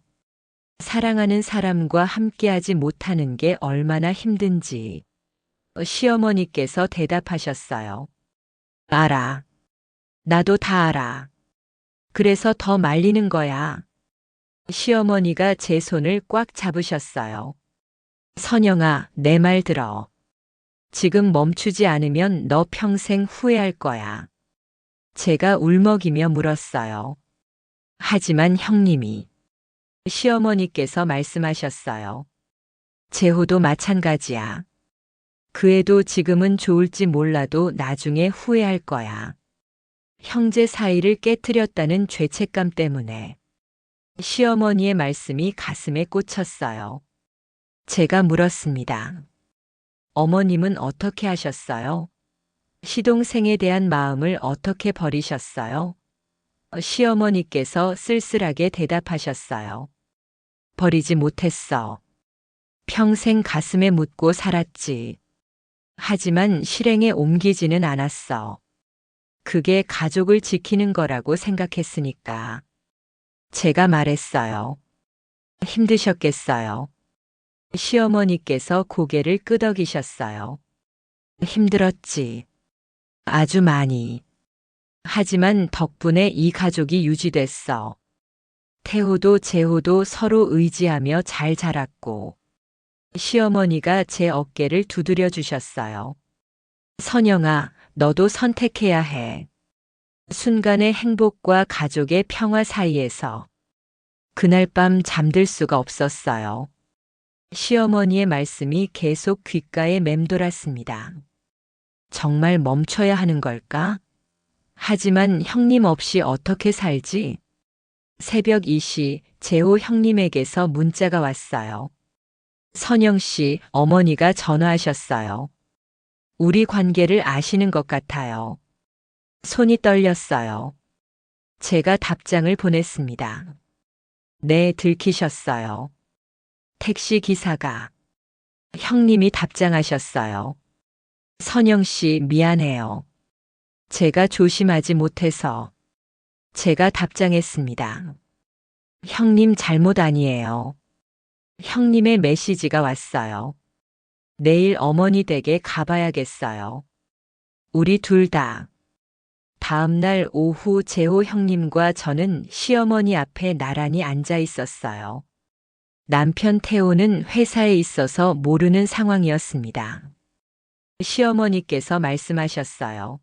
사랑하는 사람과 함께하지 못하는 게 얼마나 힘든지. 시어머니께서 대답하셨어요. 알아. 나도 다 알아. 그래서 더 말리는 거야. 시어머니가 제 손을 꽉 잡으셨어요. 선영아, 내 말 들어. 지금 멈추지 않으면 너 평생 후회할 거야. 제가 울먹이며 물었어요. 하지만 형님이. 시어머니께서 말씀하셨어요. 재호도 마찬가지야. 그 애도 지금은 좋을지 몰라도 나중에 후회할 거야. 형제 사이를 깨트렸다는 죄책감 때문에. 시어머니의 말씀이 가슴에 꽂혔어요. 제가 물었습니다. 어머님은 어떻게 하셨어요? 시동생에 대한 마음을 어떻게 버리셨어요? 시어머니께서 쓸쓸하게 대답하셨어요. 버리지 못했어. 평생 가슴에 묻고 살았지. 하지만 실행에 옮기지는 않았어. 그게 가족을 지키는 거라고 생각했으니까. 제가 말했어요. 힘드셨겠어요. 시어머니께서 고개를 끄덕이셨어요. 힘들었지. 아주 많이. 하지만 덕분에 이 가족이 유지됐어. 태호도 재호도 서로 의지하며 잘 자랐고. 시어머니가 제 어깨를 두드려 주셨어요. 선영아, 너도 선택해야 해. 순간의 행복과 가족의 평화 사이에서. 그날 밤 잠들 수가 없었어요. 시어머니의 말씀이 계속 귓가에 맴돌았습니다. 정말 멈춰야 하는 걸까? 하지만 형님 없이 어떻게 살지? 새벽 2시 재호 형님에게서 문자가 왔어요. 선영 씨, 어머니가 전화하셨어요. 우리 관계를 아시는 것 같아요. 손이 떨렸어요. 제가 답장을 보냈습니다. 네, 들키셨어요. 택시 기사가. 형님이 답장하셨어요. 선영 씨, 미안해요. 제가 조심하지 못해서. 제가 답장했습니다. 형님 잘못 아니에요. 형님의 메시지가 왔어요. 내일 어머니 댁에 가봐야겠어요. 우리 둘 다. 다음 날 오후 재호 형님과 저는 시어머니 앞에 나란히 앉아 있었어요. 남편 태호는 회사에 있어서 모르는 상황이었습니다. 시어머니께서 말씀하셨어요.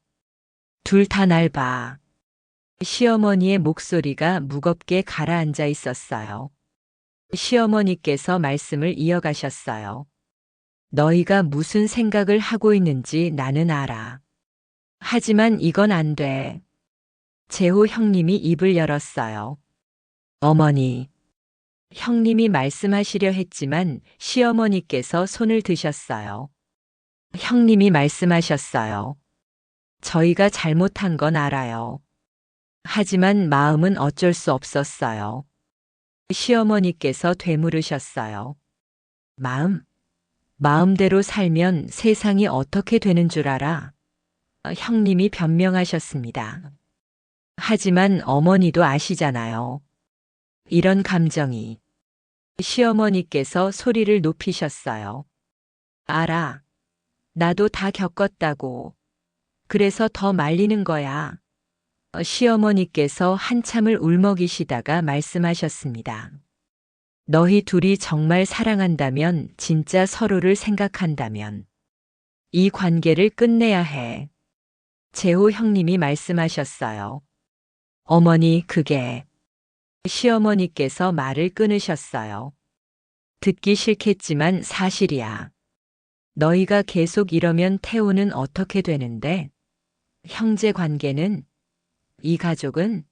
둘 다 날 봐. 시어머니의 목소리가 무겁게 가라앉아 있었어요. 시어머니께서 말씀을 이어가셨어요. 너희가 무슨 생각을 하고 있는지 나는 알아. 하지만 이건 안 돼. 재호 형님이 입을 열었어요. 어머니. 형님이 말씀하시려 했지만 시어머니께서 손을 드셨어요. 형님이 말씀하셨어요. 저희가 잘못한 건 알아요. 하지만 마음은 어쩔 수 없었어요. 시어머니께서 되물으셨어요. 마음? 마음대로 살면 세상이 어떻게 되는 줄 알아? 형님이 변명하셨습니다. 하지만 어머니도 아시잖아요. 이런 감정이. 시어머니께서 소리를 높이셨어요. 알아. 나도 다 겪었다고. 그래서 더 말리는 거야. 시어머니께서 한참을 울먹이시다가 말씀하셨습니다. 너희 둘이 정말 사랑한다면, 진짜 서로를 생각한다면 이 관계를 끝내야 해. 재호 형님이 말씀하셨어요. 어머니, 그게. 시어머니께서 말을 끊으셨어요. 듣기 싫겠지만 사실이야. 너희가 계속 이러면 태호는 어떻게 되는데? 형제 관계는? 이 가족은?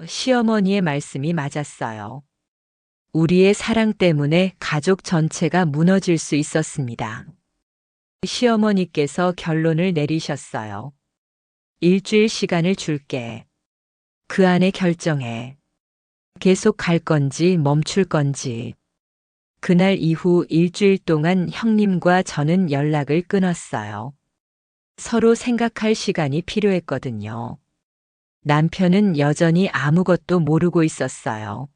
시어머니의 말씀이 맞았어요. 우리의 사랑 때문에 가족 전체가 무너질 수 있었습니다. 시어머니께서 결론을 내리셨어요. 일주일 시간을 줄게. 그 안에 결정해. 계속 갈 건지 멈출 건지. 그날 이후 일주일 동안 형님과 저는 연락을 끊었어요. 서로 생각할 시간이 필요했거든요. 남편은 여전히 아무것도 모르고 있었어요.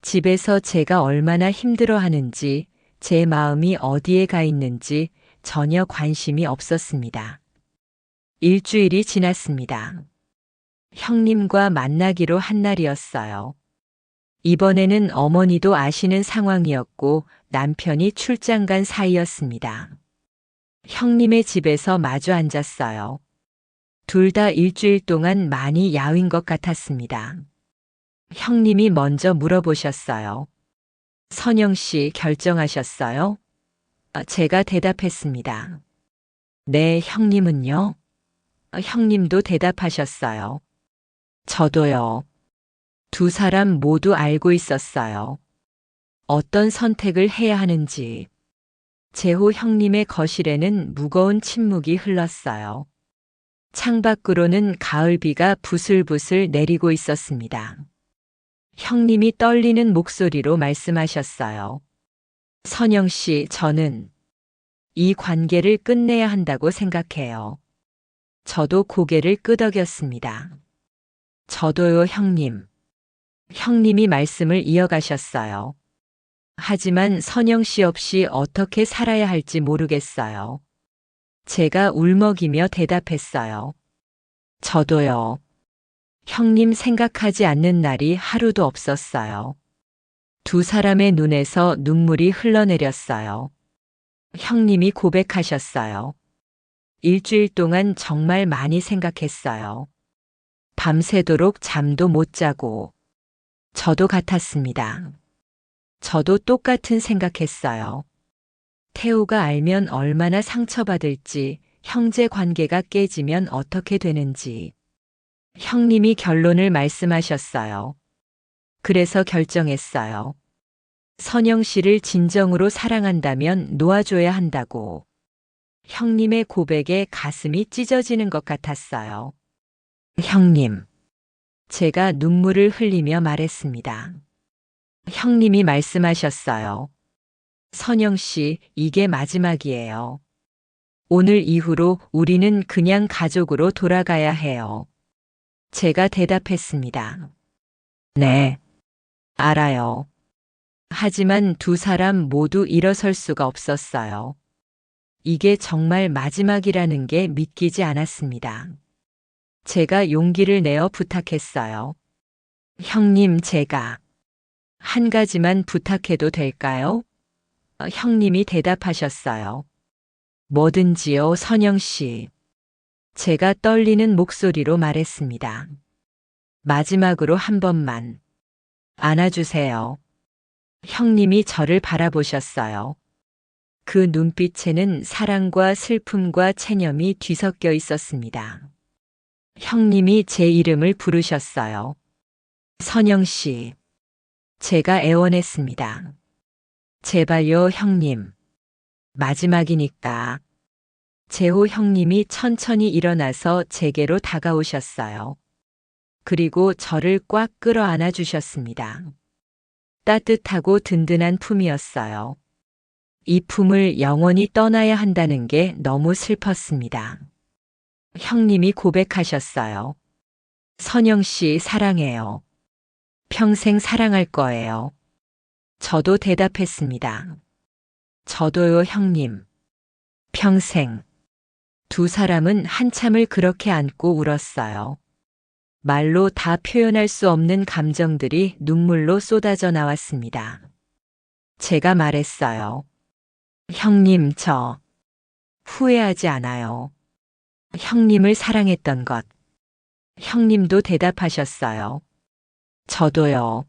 집에서 제가 얼마나 힘들어하는지, 제 마음이 어디에 가 있는지 전혀 관심이 없었습니다. 일주일이 지났습니다. 형님과 만나기로 한 날이었어요. 이번에는 어머니도 아시는 상황이었고 남편이 출장 간 사이였습니다. 형님의 집에서 마주 앉았어요. 둘 다 일주일 동안 많이 야윈 것 같았습니다. 형님이 먼저 물어보셨어요. 선영 씨 결정하셨어요? 제가 대답했습니다. 네, 형님은요? 형님도 대답하셨어요. 저도요. 두 사람 모두 알고 있었어요. 어떤 선택을 해야 하는지. 재호 형님의 거실에는 무거운 침묵이 흘렀어요. 창밖으로는 가을비가 부슬부슬 내리고 있었습니다. 형님이 떨리는 목소리로 말씀하셨어요. 선영 씨, 저는 이 관계를 끝내야 한다고 생각해요. 저도 고개를 끄덕였습니다. 저도요, 형님. 형님이 말씀을 이어가셨어요. 하지만 선영 씨 없이 어떻게 살아야 할지 모르겠어요. 제가 울먹이며 대답했어요. 저도요. 형님 생각하지 않는 날이 하루도 없었어요. 두 사람의 눈에서 눈물이 흘러내렸어요. 형님이 고백하셨어요. 일주일 동안 정말 많이 생각했어요. 밤새도록 잠도 못 자고. 저도 같았습니다. 저도 똑같은 생각했어요. 태호가 알면 얼마나 상처받을지, 형제 관계가 깨지면 어떻게 되는지. 형님이 결론을 말씀하셨어요. 그래서 결정했어요. 선영 씨를 진정으로 사랑한다면 놓아줘야 한다고. 형님의 고백에 가슴이 찢어지는 것 같았어요. 형님. 제가 눈물을 흘리며 말했습니다. 형님이 말씀하셨어요. 선영 씨, 이게 마지막이에요. 오늘 이후로 우리는 그냥 가족으로 돌아가야 해요. 제가 대답했습니다. 네, 알아요. 하지만 두 사람 모두 일어설 수가 없었어요. 이게 정말 마지막이라는 게 믿기지 않았습니다. 제가 용기를 내어 부탁했어요. 형님, 제가 한 가지만 부탁해도 될까요? 형님이 대답하셨어요. 뭐든지요, 선영 씨. 제가 떨리는 목소리로 말했습니다. 마지막으로 한 번만 안아주세요. 형님이 저를 바라보셨어요. 그 눈빛에는 사랑과 슬픔과 체념이 뒤섞여 있었습니다. 형님이 제 이름을 부르셨어요. 선영 씨. 제가 애원했습니다. 제발요, 형님. 마지막이니까. 재호 형님이 천천히 일어나서 제게로 다가오셨어요. 그리고 저를 꽉 끌어안아 주셨습니다. 따뜻하고 든든한 품이었어요. 이 품을 영원히 떠나야 한다는 게 너무 슬펐습니다. 형님이 고백하셨어요. 선영 씨 사랑해요. 평생 사랑할 거예요. 저도 대답했습니다. 저도요, 형님. 평생. 두 사람은 한참을 그렇게 안고 울었어요. 말로 다 표현할 수 없는 감정들이 눈물로 쏟아져 나왔습니다. 제가 말했어요. 형님, 저 후회하지 않아요. 형님을 사랑했던 것. 형님도 대답하셨어요. 저도요.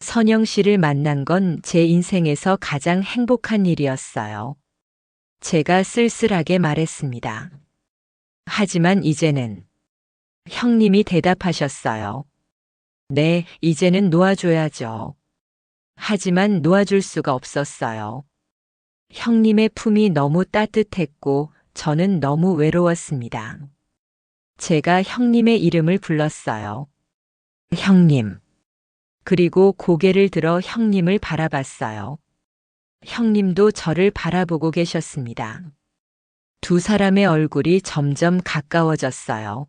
선영 씨를 만난 건 제 인생에서 가장 행복한 일이었어요. 제가 쓸쓸하게 말했습니다. 하지만 이제는 형님이 대답하셨어요. 네, 이제는 놓아줘야죠. 하지만 놓아줄 수가 없었어요. 형님의 품이 너무 따뜻했고 저는 너무 외로웠습니다. 제가 형님의 이름을 불렀어요. 형님. 그리고 고개를 들어 형님을 바라봤어요. 형님도 저를 바라보고 계셨습니다. 두 사람의 얼굴이 점점 가까워졌어요.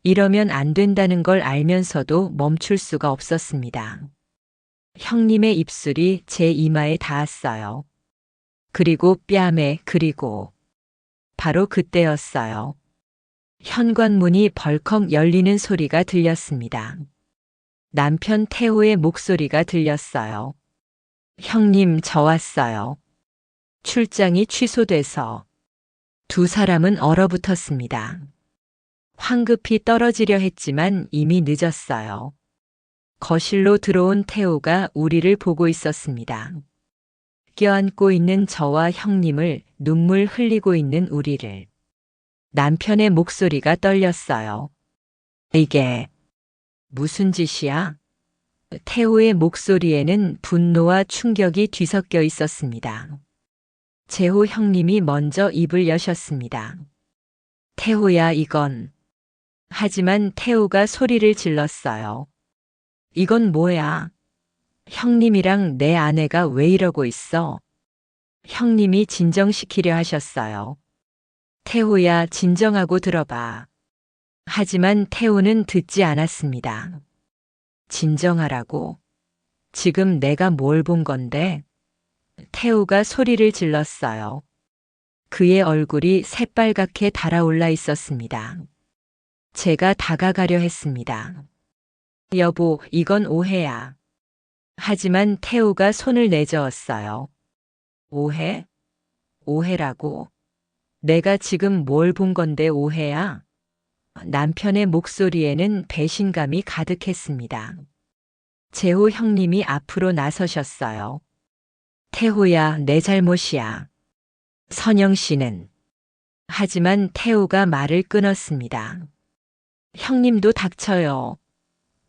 이러면 안 된다는 걸 알면서도 멈출 수가 없었습니다. 형님의 입술이 제 이마에 닿았어요. 그리고 뺨에, 그리고 바로 그때였어요. 현관문이 벌컥 열리는 소리가 들렸습니다. 남편 태호의 목소리가 들렸어요. 형님, 저 왔어요. 출장이 취소돼서. 두 사람은 얼어붙었습니다. 황급히 떨어지려 했지만 이미 늦었어요. 거실로 들어온 태호가 우리를 보고 있었습니다. 껴안고 있는 저와 형님을, 눈물 흘리고 있는 우리를. 남편의 목소리가 떨렸어요. 이게 무슨 짓이야? 태호의 목소리에는 분노와 충격이 뒤섞여 있었습니다. 재호 형님이 먼저 입을 여셨습니다. 태호야, 이건. 하지만 태호가 소리를 질렀어요. 이건 뭐야? 형님이랑 내 아내가 왜 이러고 있어? 형님이 진정시키려 하셨어요. 태호야, 진정하고 들어봐. 하지만 태호는 듣지 않았습니다. 진정하라고. 지금 내가 뭘 본 건데? 태호가 소리를 질렀어요. 그의 얼굴이 새빨갛게 달아올라 있었습니다. 제가 다가가려 했습니다. 여보, 이건 오해야. 하지만 태호가 손을 내저었어요. 오해? 오해라고? 내가 지금 뭘 본 건데 오해야? 남편의 목소리에는 배신감이 가득했습니다. 재호 형님이 앞으로 나서셨어요. 태호야, 내 잘못이야. 선영 씨는. 하지만 태호가 말을 끊었습니다. 형님도 닥쳐요.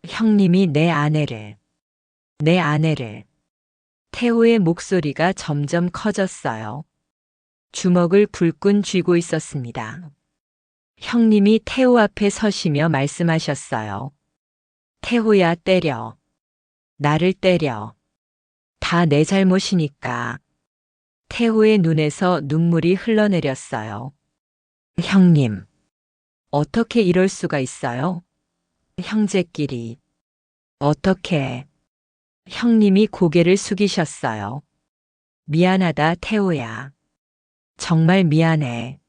형님이 내 아내를. 태호의 목소리가 점점 커졌어요. 주먹을 불끈 쥐고 있었습니다. 형님이 태호 앞에 서시며 말씀하셨어요. 태호야, 때려. 나를 때려. 다 내 잘못이니까. 태호의 눈에서 눈물이 흘러내렸어요. 형님, 어떻게 이럴 수가 있어요? 형제끼리. 어떻게? 형님이 고개를 숙이셨어요. 미안하다, 태호야. 정말 미안해.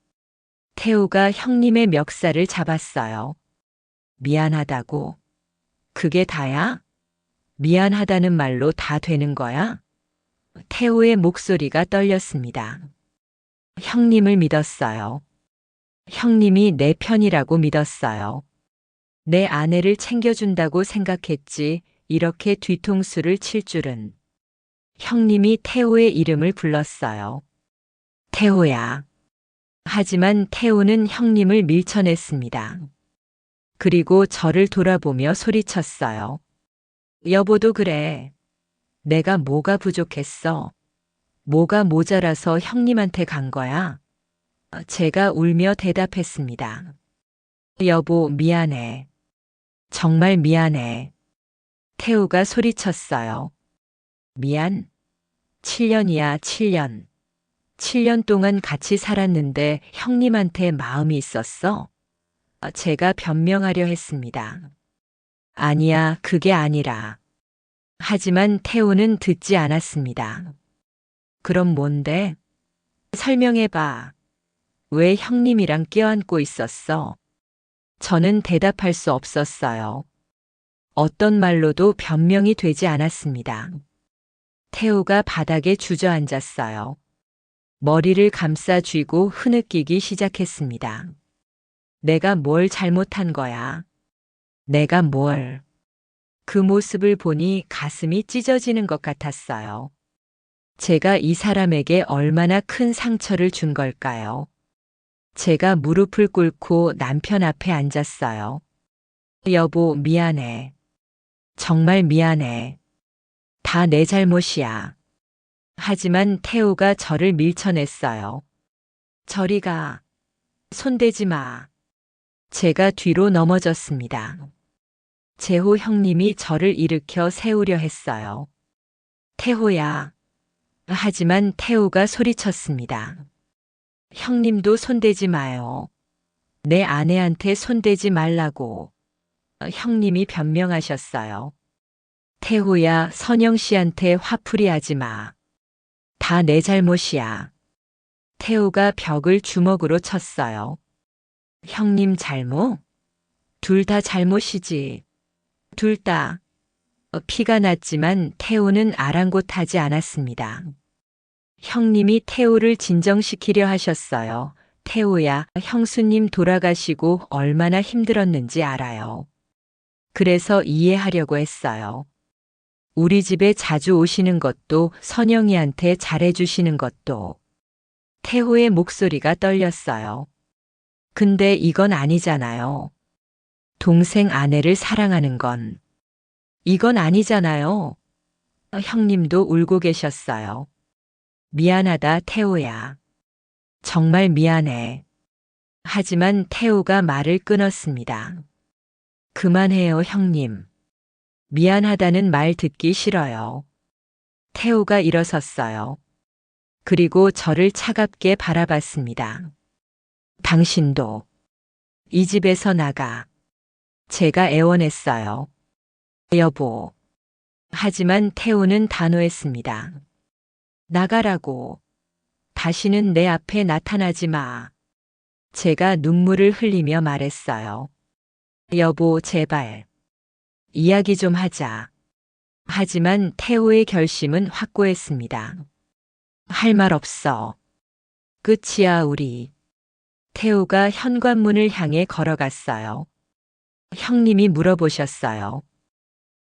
태호가 형님의 멱살을 잡았어요. 미안하다고? 그게 다야? 미안하다는 말로 다 되는 거야? 태호의 목소리가 떨렸습니다. 형님을 믿었어요. 형님이 내 편이라고 믿었어요. 내 아내를 챙겨준다고 생각했지 이렇게 뒤통수를 칠 줄은. 형님이 태호의 이름을 불렀어요. 태호야. 하지만 태호는 형님을 밀쳐냈습니다. 그리고 저를 돌아보며 소리쳤어요. 여보도 그래. 내가 뭐가 부족했어? 뭐가 모자라서 형님한테 간 거야? 제가 울며 대답했습니다. 여보, 미안해. 정말 미안해. 태우가 소리쳤어요. 미안? 7년이야, 7년. 7년 동안 같이 살았는데 형님한테 마음이 있었어? 제가 변명하려 했습니다. 아니야, 그게 아니라. 하지만 태호는 듣지 않았습니다. 그럼 뭔데? 설명해봐. 왜 형님이랑 껴안고 있었어? 저는 대답할 수 없었어요. 어떤 말로도 변명이 되지 않았습니다. 태호가 바닥에 주저앉았어요. 머리를 감싸 쥐고 흐느끼기 시작했습니다. 내가 뭘 잘못한 거야? 내가 뭘? 그 모습을 보니 가슴이 찢어지는 것 같았어요. 제가 이 사람에게 얼마나 큰 상처를 준 걸까요? 제가 무릎을 꿇고 남편 앞에 앉았어요. 여보, 미안해. 정말 미안해. 다 내 잘못이야. 하지만 태호가 저를 밀쳐냈어요. 저리 가. 손대지 마. 제가 뒤로 넘어졌습니다. 재호 형님이 저를 일으켜 세우려 했어요. 태호야. 하지만 태호가 소리쳤습니다. 형님도 손대지 마요. 내 아내한테 손대지 말라고. 형님이 변명하셨어요. 태호야, 선영 씨한테 화풀이 하지 마. 다 내 잘못이야. 태호가 벽을 주먹으로 쳤어요. 형님 잘못? 둘 다 잘못이지. 둘 다. 피가 났지만 태호는 아랑곳하지 않았습니다. 형님이 태호를 진정시키려 하셨어요. 태호야, 형수님 돌아가시고 얼마나 힘들었는지 알아요. 그래서 이해하려고 했어요. 우리 집에 자주 오시는 것도 선영이한테 잘해주시는 것도. 태호의 목소리가 떨렸어요. 근데 이건 아니잖아요. 동생 아내를 사랑하는 건. 이건 아니잖아요. 형님도 울고 계셨어요. 미안하다, 태호야. 정말 미안해. 하지만 태호가 말을 끊었습니다. 그만해요, 형님. 미안하다는 말 듣기 싫어요. 태호가 일어섰어요. 그리고 저를 차갑게 바라봤습니다. 당신도 이 집에서 나가. 제가 애원했어요. 여보. 하지만 태호는 단호했습니다. 나가라고. 다시는 내 앞에 나타나지 마. 제가 눈물을 흘리며 말했어요. 여보, 제발. 이야기 좀 하자. 하지만 태호의 결심은 확고했습니다. 할 말 없어. 끝이야, 우리. 태호가 현관문을 향해 걸어갔어요. 형님이 물어보셨어요.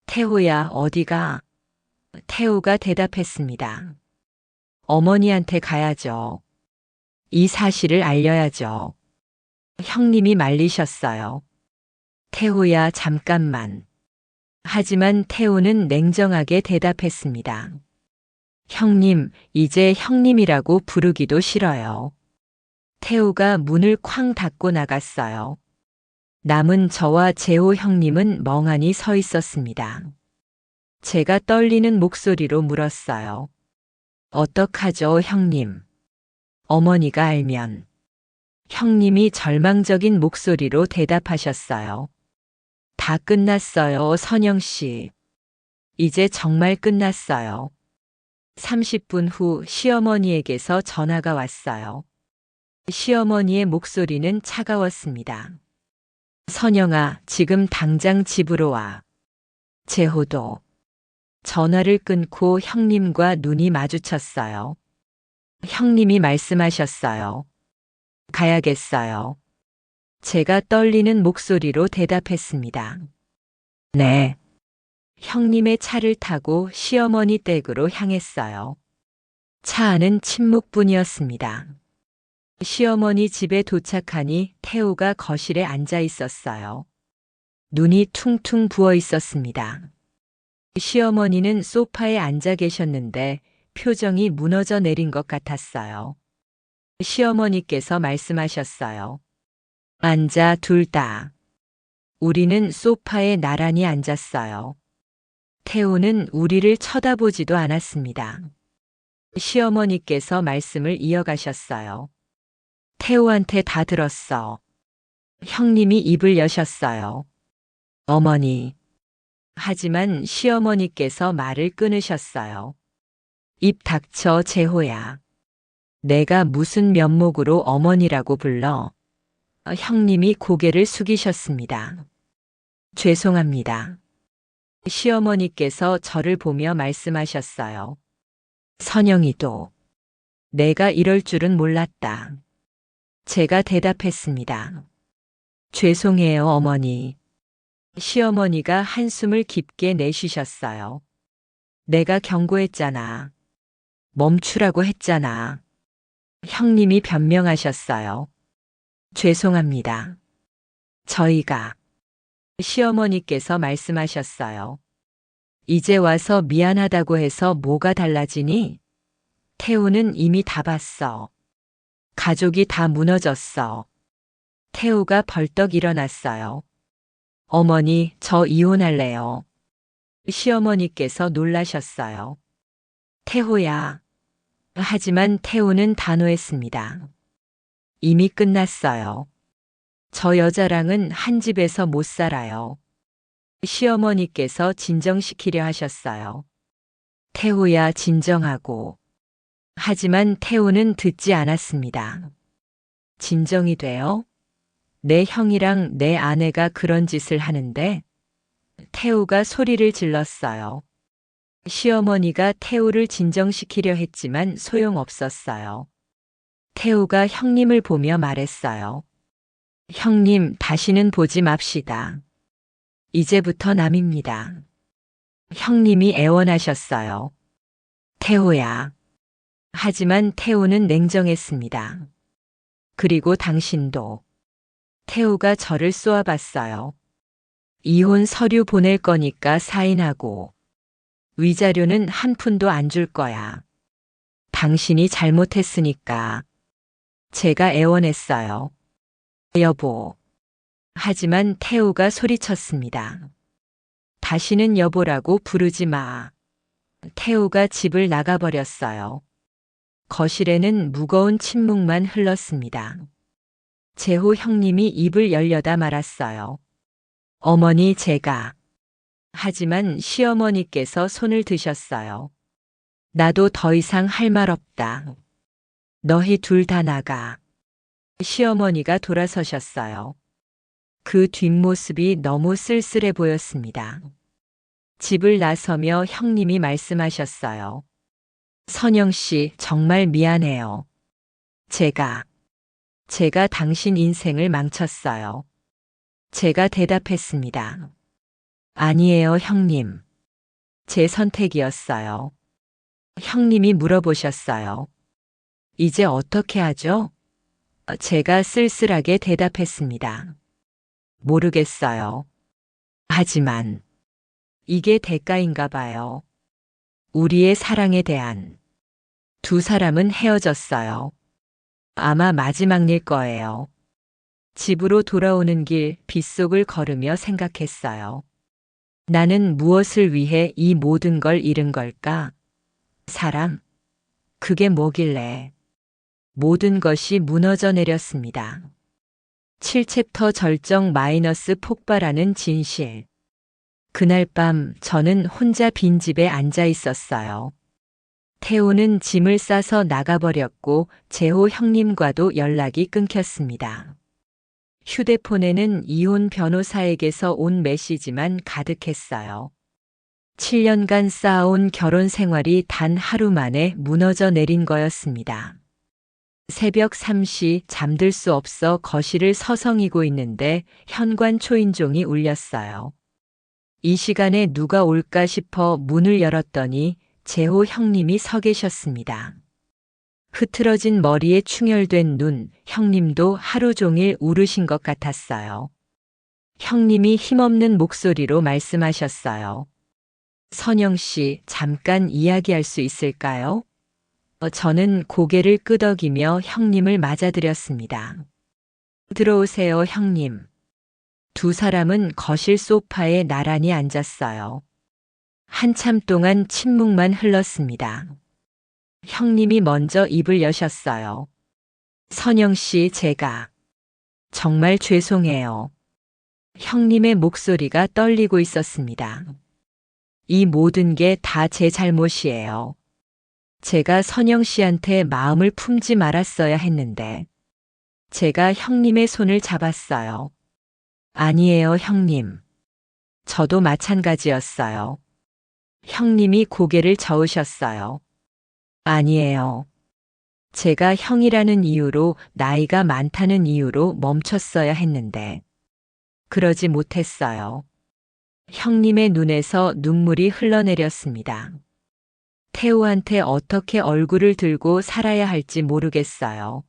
태호야, 어디가? 태호가 대답했습니다. 어머니한테 가야죠. 이 사실을 알려야죠. 형님이 말리셨어요. 태호야, 잠깐만. 하지만 태호는 냉정하게 대답했습니다. 형님, 이제 형님이라고 부르기도 싫어요. 태호가 문을 쾅 닫고 나갔어요. 남은 저와 재호 형님은 멍하니 서 있었습니다. 제가 떨리는 목소리로 물었어요. 어떡하죠, 형님? 어머니가 알면. 형님이 절망적인 목소리로 대답하셨어요. 다 끝났어요, 선영 씨. 이제 정말 끝났어요. 30분 후 시어머니에게서 전화가 왔어요. 시어머니의 목소리는 차가웠습니다. 선영아, 지금 당장 집으로 와. 재호도. 전화를 끊고 형님과 눈이 마주쳤어요. 형님이 말씀하셨어요. 가야겠어요. 제가 떨리는 목소리로 대답했습니다. 네. 형님의 차를 타고 시어머니 댁으로 향했어요. 차 안은 침묵뿐이었습니다. 시어머니 집에 도착하니 태호가 거실에 앉아 있었어요. 눈이 퉁퉁 부어 있었습니다. 시어머니는 소파에 앉아 계셨는데 표정이 무너져 내린 것 같았어요. 시어머니께서 말씀하셨어요. 앉아, 둘 다. 우리는 소파에 나란히 앉았어요. 태호는 우리를 쳐다보지도 않았습니다. 시어머니께서 말씀을 이어가셨어요. 태우한테 다 들었어. 형님이 입을 여셨어요. 어머니. 하지만 시어머니께서 말을 끊으셨어요. 입 닥쳐 재호야. 내가 무슨 면목으로 어머니라고 불러? 형님이 고개를 숙이셨습니다. 죄송합니다. 시어머니께서 저를 보며 말씀하셨어요. 선영이도. 내가 이럴 줄은 몰랐다. 제가 대답했습니다. 죄송해요, 어머니. 시어머니가 한숨을 깊게 내쉬셨어요. 내가 경고했잖아. 멈추라고 했잖아. 형님이 변명하셨어요. 죄송합니다. 저희가. 시어머니께서 말씀하셨어요. 이제 와서 미안하다고 해서 뭐가 달라지니? 태우는 이미 다 봤어. 가족이 다 무너졌어. 태우가 벌떡 일어났어요. 어머니, 저 이혼할래요. 시어머니께서 놀라셨어요. 태호야. 하지만 태우는 단호했습니다. 이미 끝났어요. 저 여자랑은 한 집에서 못 살아요. 시어머니께서 진정시키려 하셨어요. 태호야, 진정하고. 하지만 태우는 듣지 않았습니다. 진정이 돼요? 내 형이랑 내 아내가 그런 짓을 하는데? 태우가 소리를 질렀어요. 시어머니가 태우를 진정시키려 했지만 소용없었어요. 태우가 형님을 보며 말했어요. 형님, 다시는 보지 맙시다. 이제부터 남입니다. 형님이 애원하셨어요. 태호야. 하지만 태우는 냉정했습니다. 그리고 당신도. 태우가 저를 쏘아봤어요. 이혼 서류 보낼 거니까 사인하고. 위자료는 한 푼도 안 줄 거야. 당신이 잘못했으니까. 제가 애원했어요. 여보. 하지만 태우가 소리쳤습니다. 다시는 여보라고 부르지 마. 태우가 집을 나가버렸어요. 거실에는 무거운 침묵만 흘렀습니다. 재호 형님이 입을 열려다 말았어요. 어머니, 제가. 하지만 시어머니께서 손을 드셨어요. 나도 더 이상 할 말 없다. 너희 둘 다 나가. 시어머니가 돌아서셨어요. 그 뒷모습이 너무 쓸쓸해 보였습니다. 집을 나서며 형님이 말씀하셨어요. 선영 씨, 정말 미안해요. 제가 당신 인생을 망쳤어요. 제가 대답했습니다. 아니에요, 형님. 제 선택이었어요. 형님이 물어보셨어요. 이제 어떻게 하죠? 제가 쓸쓸하게 대답했습니다. 모르겠어요. 하지만 이게 대가인가 봐요. 우리의 사랑에 대한. 두 사람은 헤어졌어요. 아마 마지막 일 거예요. 집으로 돌아오는 길 빗속을 걸으며 생각했어요. 나는 무엇을 위해 이 모든 걸 잃은 걸까? 사랑? 그게 뭐길래? 모든 것이 무너져 내렸습니다. 7챕터 절정 마이너스 폭발하는 진실. 그날 밤 저는 혼자 빈집에 앉아 있었어요. 태우는 짐을 싸서 나가버렸고 재호 형님과도 연락이 끊겼습니다. 휴대폰에는 이혼 변호사에게서 온 메시지만 가득했어요. 7년간 쌓아온 결혼 생활이 단 하루 만에 무너져 내린 거였습니다. 새벽 3시 잠들 수 없어 거실을 서성이고 있는데 현관 초인종이 울렸어요. 이 시간에 누가 올까 싶어 문을 열었더니 재호 형님이 서 계셨습니다. 흐트러진 머리에 충혈된 눈, 형님도 하루 종일 울으신 것 같았어요. 형님이 힘없는 목소리로 말씀하셨어요. 선영 씨, 잠깐 이야기할 수 있을까요? 저는 고개를 끄덕이며 형님을 맞아들였습니다. 들어오세요, 형님. 두 사람은 거실 소파에 나란히 앉았어요. 한참 동안 침묵만 흘렀습니다. 형님이 먼저 입을 여셨어요. 선영 씨, 제가 정말 죄송해요. 형님의 목소리가 떨리고 있었습니다. 이 모든 게 다 제 잘못이에요. 제가 선영 씨한테 마음을 품지 말았어야 했는데, 제가 형님의 손을 잡았어요. 아니에요, 형님. 저도 마찬가지였어요. 형님이 고개를 저으셨어요. 아니에요. 제가 형이라는 이유로, 나이가 많다는 이유로 멈췄어야 했는데, 그러지 못했어요. 형님의 눈에서 눈물이 흘러내렸습니다. 태우한테 어떻게 얼굴을 들고 살아야 할지 모르겠어요.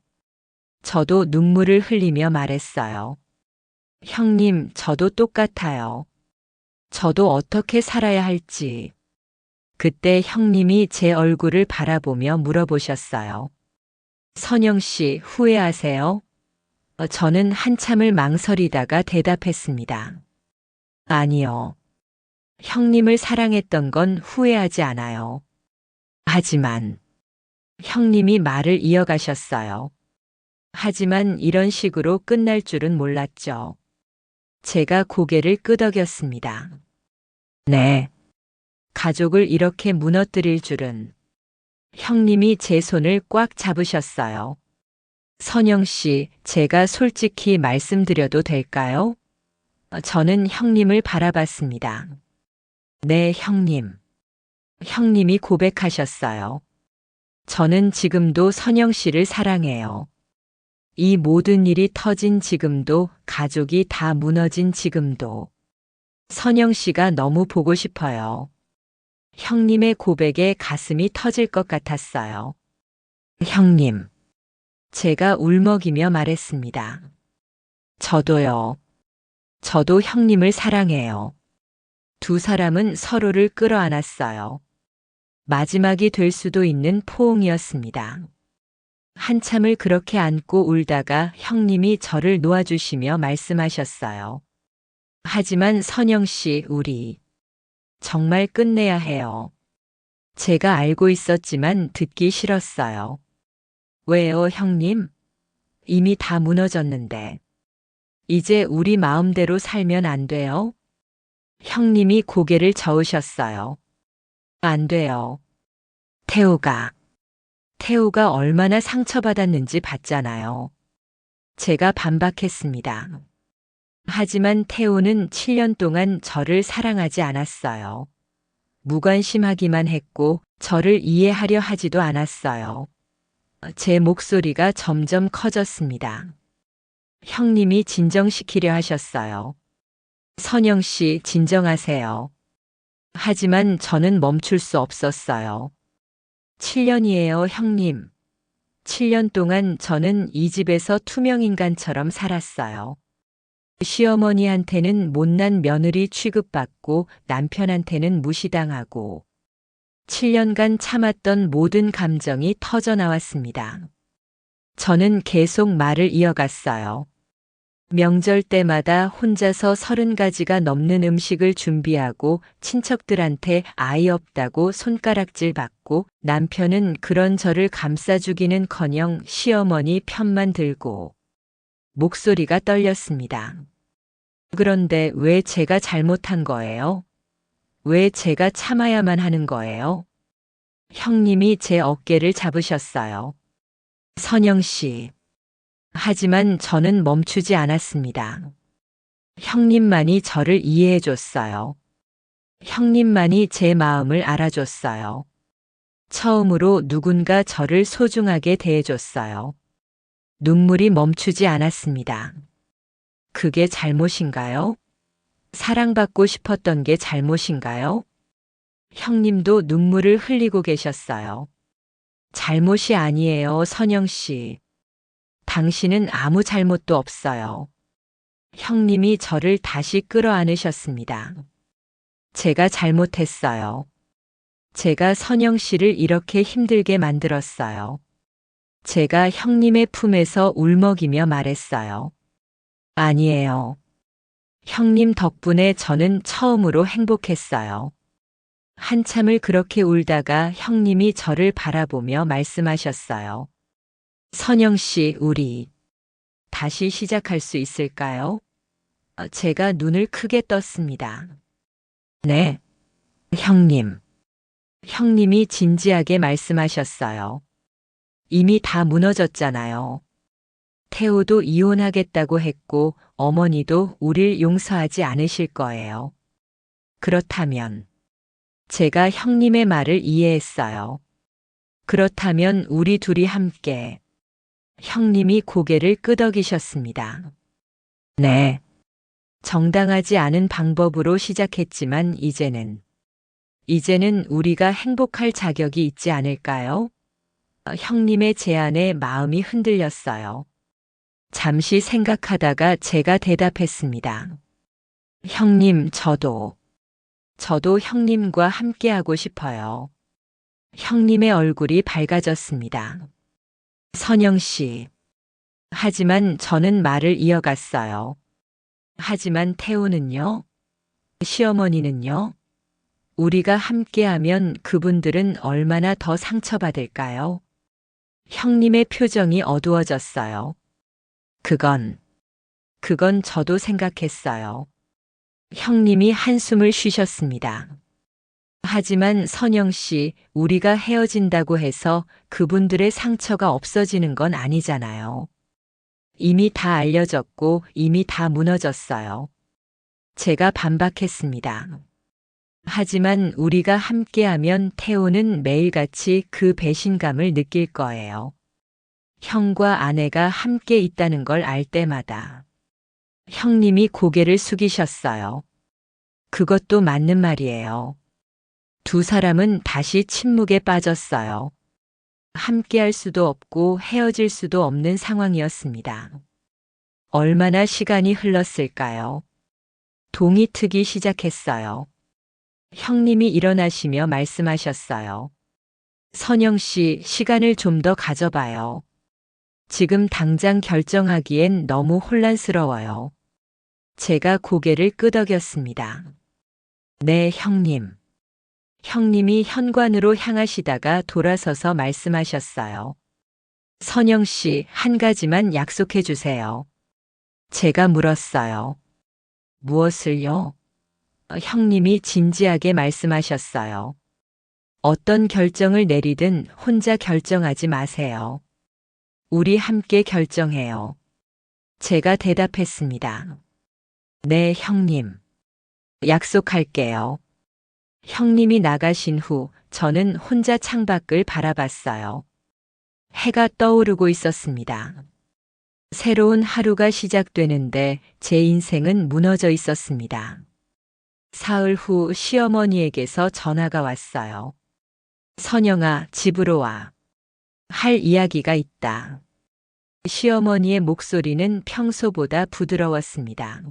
저도 눈물을 흘리며 말했어요. 형님, 저도 똑같아요. 저도 어떻게 살아야 할지. 그때 형님이 제 얼굴을 바라보며 물어보셨어요. 선영 씨, 후회하세요? 저는 한참을 망설이다가 대답했습니다. 아니요. 형님을 사랑했던 건 후회하지 않아요. 하지만 형님이 말을 이어가셨어요. 하지만 이런 식으로 끝날 줄은 몰랐죠. 제가 고개를 끄덕였습니다. 네. 가족을 이렇게 무너뜨릴 줄은. 형님이 제 손을 꽉 잡으셨어요. 선영 씨, 제가 솔직히 말씀드려도 될까요? 저는 형님을 바라봤습니다. 네, 형님. 형님이 고백하셨어요. 저는 지금도 선영 씨를 사랑해요. 이 모든 일이 터진 지금도, 가족이 다 무너진 지금도 선영 씨가 너무 보고 싶어요. 형님의 고백에 가슴이 터질 것 같았어요. 형님. 제가 울먹이며 말했습니다. 저도요. 저도 형님을 사랑해요. 두 사람은 서로를 끌어안았어요. 마지막이 될 수도 있는 포옹이었습니다. 한참을 그렇게 안고 울다가 형님이 저를 놓아주시며 말씀하셨어요. 하지만 선영 씨, 우리 정말 끝내야 해요. 제가 알고 있었지만 듣기 싫었어요. 왜요, 형님? 이미 다 무너졌는데. 이제 우리 마음대로 살면 안 돼요? 형님이 고개를 저으셨어요. 안 돼요. 태우가 얼마나 상처받았는지 봤잖아요. 제가 반박했습니다. 하지만 태우는 7년 동안 저를 사랑하지 않았어요. 무관심하기만 했고 저를 이해하려 하지도 않았어요. 제 목소리가 점점 커졌습니다. 형님이 진정시키려 하셨어요. 선영 씨, 진정하세요. 하지만 저는 멈출 수 없었어요. 7년이에요, 형님. 7년 동안 저는 이 집에서 투명인간처럼 살았어요. 시어머니한테는 못난 며느리 취급받고 남편한테는 무시당하고 7년간 참았던 모든 감정이 터져나왔습니다. 저는 계속 말을 이어갔어요. 명절 때마다 혼자서 30가지가 넘는 음식을 준비하고 친척들한테 아이 없다고 손가락질 받고 남편은 그런 저를 감싸주기는커녕 시어머니 편만 들고 목소리가 떨렸습니다. 그런데 왜 제가 잘못한 거예요? 왜 제가 참아야만 하는 거예요? 형님이 제 어깨를 잡으셨어요. 선영 씨. 하지만 저는 멈추지 않았습니다. 형님만이 저를 이해해 줬어요. 형님만이 제 마음을 알아줬어요. 처음으로 누군가 저를 소중하게 대해줬어요. 눈물이 멈추지 않았습니다. 그게 잘못인가요? 사랑받고 싶었던 게 잘못인가요? 형님도 눈물을 흘리고 계셨어요. 잘못이 아니에요, 선영 씨. 당신은 아무 잘못도 없어요. 형님이 저를 다시 끌어안으셨습니다. 제가 잘못했어요. 제가 선영 씨를 이렇게 힘들게 만들었어요. 제가 형님의 품에서 울먹이며 말했어요. 아니에요. 형님 덕분에 저는 처음으로 행복했어요. 한참을 그렇게 울다가 형님이 저를 바라보며 말씀하셨어요. 선영 씨, 우리 다시 시작할 수 있을까요? 제가 눈을 크게 떴습니다. 네, 형님. 형님이 진지하게 말씀하셨어요. 이미 다 무너졌잖아요. 태호도 이혼하겠다고 했고 어머니도 우릴 용서하지 않으실 거예요. 그렇다면 제가 형님의 말을 이해했어요. 그렇다면 우리 둘이 함께 형님이 고개를 끄덕이셨습니다. 네. 정당하지 않은 방법으로 시작했지만 이제는 우리가 행복할 자격이 있지 않을까요? 형님의 제안에 마음이 흔들렸어요. 잠시 생각하다가 제가 대답했습니다. 형님, 저도 형님과 함께하고 싶어요. 형님의 얼굴이 밝아졌습니다. 선영 씨. 하지만 저는 말을 이어갔어요. 하지만 태우는요? 시어머니는요? 우리가 함께하면 그분들은 얼마나 더 상처받을까요? 형님의 표정이 어두워졌어요. 그건 저도 생각했어요. 형님이 한숨을 쉬셨습니다. 하지만 선영 씨, 우리가 헤어진다고 해서 그분들의 상처가 없어지는 건 아니잖아요. 이미 다 알려졌고 이미 다 무너졌어요. 제가 반박했습니다. 하지만 우리가 함께하면 태호는 매일같이 그 배신감을 느낄 거예요. 형과 아내가 함께 있다는 걸 알 때마다. 형님이 고개를 숙이셨어요. 그것도 맞는 말이에요. 두 사람은 다시 침묵에 빠졌어요. 함께할 수도 없고 헤어질 수도 없는 상황이었습니다. 얼마나 시간이 흘렀을까요? 동이 트기 시작했어요. 형님이 일어나시며 말씀하셨어요. 선영 씨, 시간을 좀 더 가져봐요. 지금 당장 결정하기엔 너무 혼란스러워요. 제가 고개를 끄덕였습니다. 네, 형님. 형님이 현관으로 향하시다가 돌아서서 말씀하셨어요. 선영 씨, 한 가지만 약속해 주세요. 제가 물었어요. 무엇을요? 형님이 진지하게 말씀하셨어요. 어떤 결정을 내리든 혼자 결정하지 마세요. 우리 함께 결정해요. 제가 대답했습니다. 네, 형님. 약속할게요. 형님이 나가신 후 저는 혼자 창밖을 바라봤어요. 해가 떠오르고 있었습니다. 새로운 하루가 시작되는데 제 인생은 무너져 있었습니다. 사흘 후 시어머니에게서 전화가 왔어요. 선영아, 집으로 와. 할 이야기가 있다. 시어머니의 목소리는 평소보다 부드러웠습니다.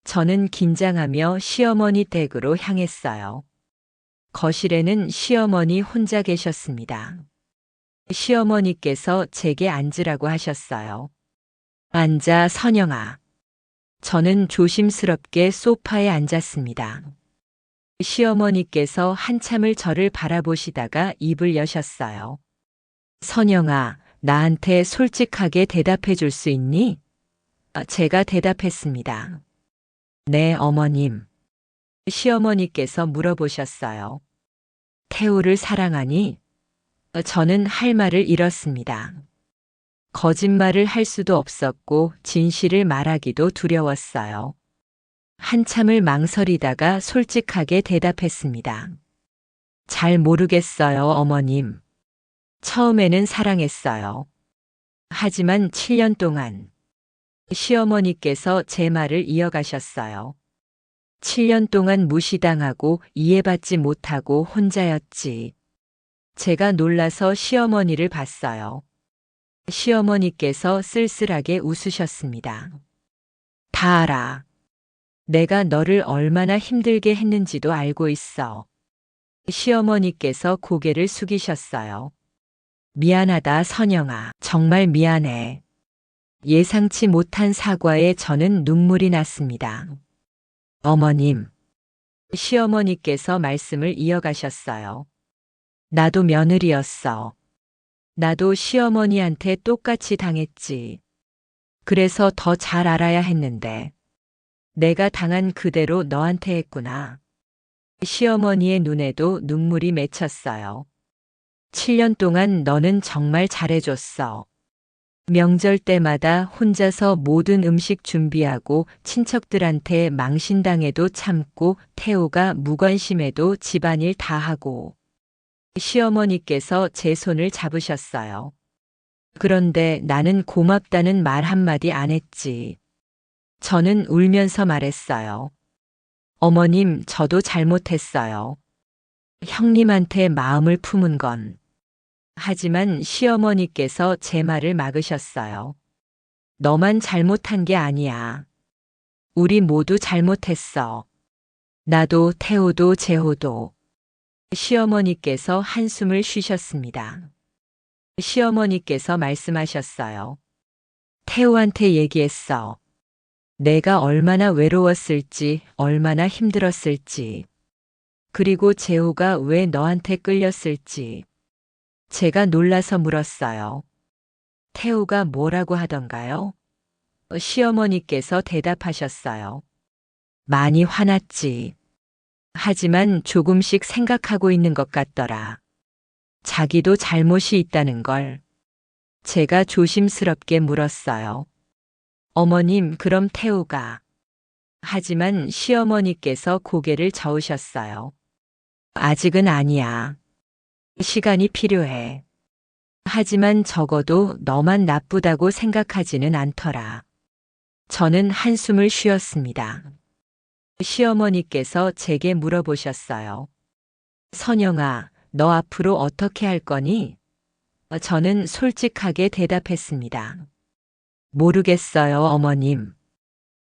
저는 긴장하며 시어머니 댁으로 향했어요. 거실에는 시어머니 혼자 계셨습니다. 시어머니께서 제게 앉으라고 하셨어요. 앉아, 선영아. 저는 조심스럽게 소파에 앉았습니다. 시어머니께서 한참을 저를 바라보시다가 입을 여셨어요. 선영아, 나한테 솔직하게 대답해 줄 수 있니? 제가 대답했습니다. 네, 어머님. 시어머니께서 물어보셨어요. 태우를 사랑하니? 저는 할 말을 잃었습니다. 거짓말을 할 수도 없었고 진실을 말하기도 두려웠어요. 한참을 망설이다가 솔직하게 대답했습니다. 잘 모르겠어요, 어머님. 처음에는 사랑했어요. 하지만 7년 동안 시어머니께서 제 말을 이어가셨어요. 7년 동안 무시당하고 이해받지 못하고 혼자였지. 제가 놀라서 시어머니를 봤어요. 시어머니께서 쓸쓸하게 웃으셨습니다. 다 알아. 내가 너를 얼마나 힘들게 했는지도 알고 있어. 시어머니께서 고개를 숙이셨어요. 미안하다, 선영아. 정말 미안해. 예상치 못한 사과에 저는 눈물이 났습니다. 어머님, 시어머니께서 말씀을 이어가셨어요. 나도 며느리였어. 나도 시어머니한테 똑같이 당했지. 그래서 더 잘 알아야 했는데. 내가 당한 그대로 너한테 했구나. 시어머니의 눈에도 눈물이 맺혔어요. 7년 동안 너는 정말 잘해줬어. 명절 때마다 혼자서 모든 음식 준비하고 친척들한테 망신당해도 참고 태호가 무관심해도 집안일 다 하고. 시어머니께서 제 손을 잡으셨어요. 그런데 나는 고맙다는 말 한마디 안 했지. 저는 울면서 말했어요. 어머님, 저도 잘못했어요. 형님한테 마음을 품은 건. 하지만 시어머니께서 제 말을 막으셨어요. 너만 잘못한 게 아니야. 우리 모두 잘못했어. 나도 태호도 재호도. 시어머니께서 한숨을 쉬셨습니다. 시어머니께서 말씀하셨어요. 태호한테 얘기했어. 내가 얼마나 외로웠을지, 얼마나 힘들었을지. 그리고 재호가 왜 너한테 끌렸을지. 제가 놀라서 물었어요. 태호가 뭐라고 하던가요? 시어머니께서 대답하셨어요. 많이 화났지. 하지만 조금씩 생각하고 있는 것 같더라. 자기도 잘못이 있다는 걸. 제가 조심스럽게 물었어요. 어머님, 그럼 태호가. 하지만 시어머니께서 고개를 저으셨어요. 아직은 아니야. 시간이 필요해. 하지만 적어도 너만 나쁘다고 생각하지는 않더라. 저는 한숨을 쉬었습니다. 시어머니께서 제게 물어보셨어요. 선영아, 너 앞으로 어떻게 할 거니? 저는 솔직하게 대답했습니다. 모르겠어요, 어머님.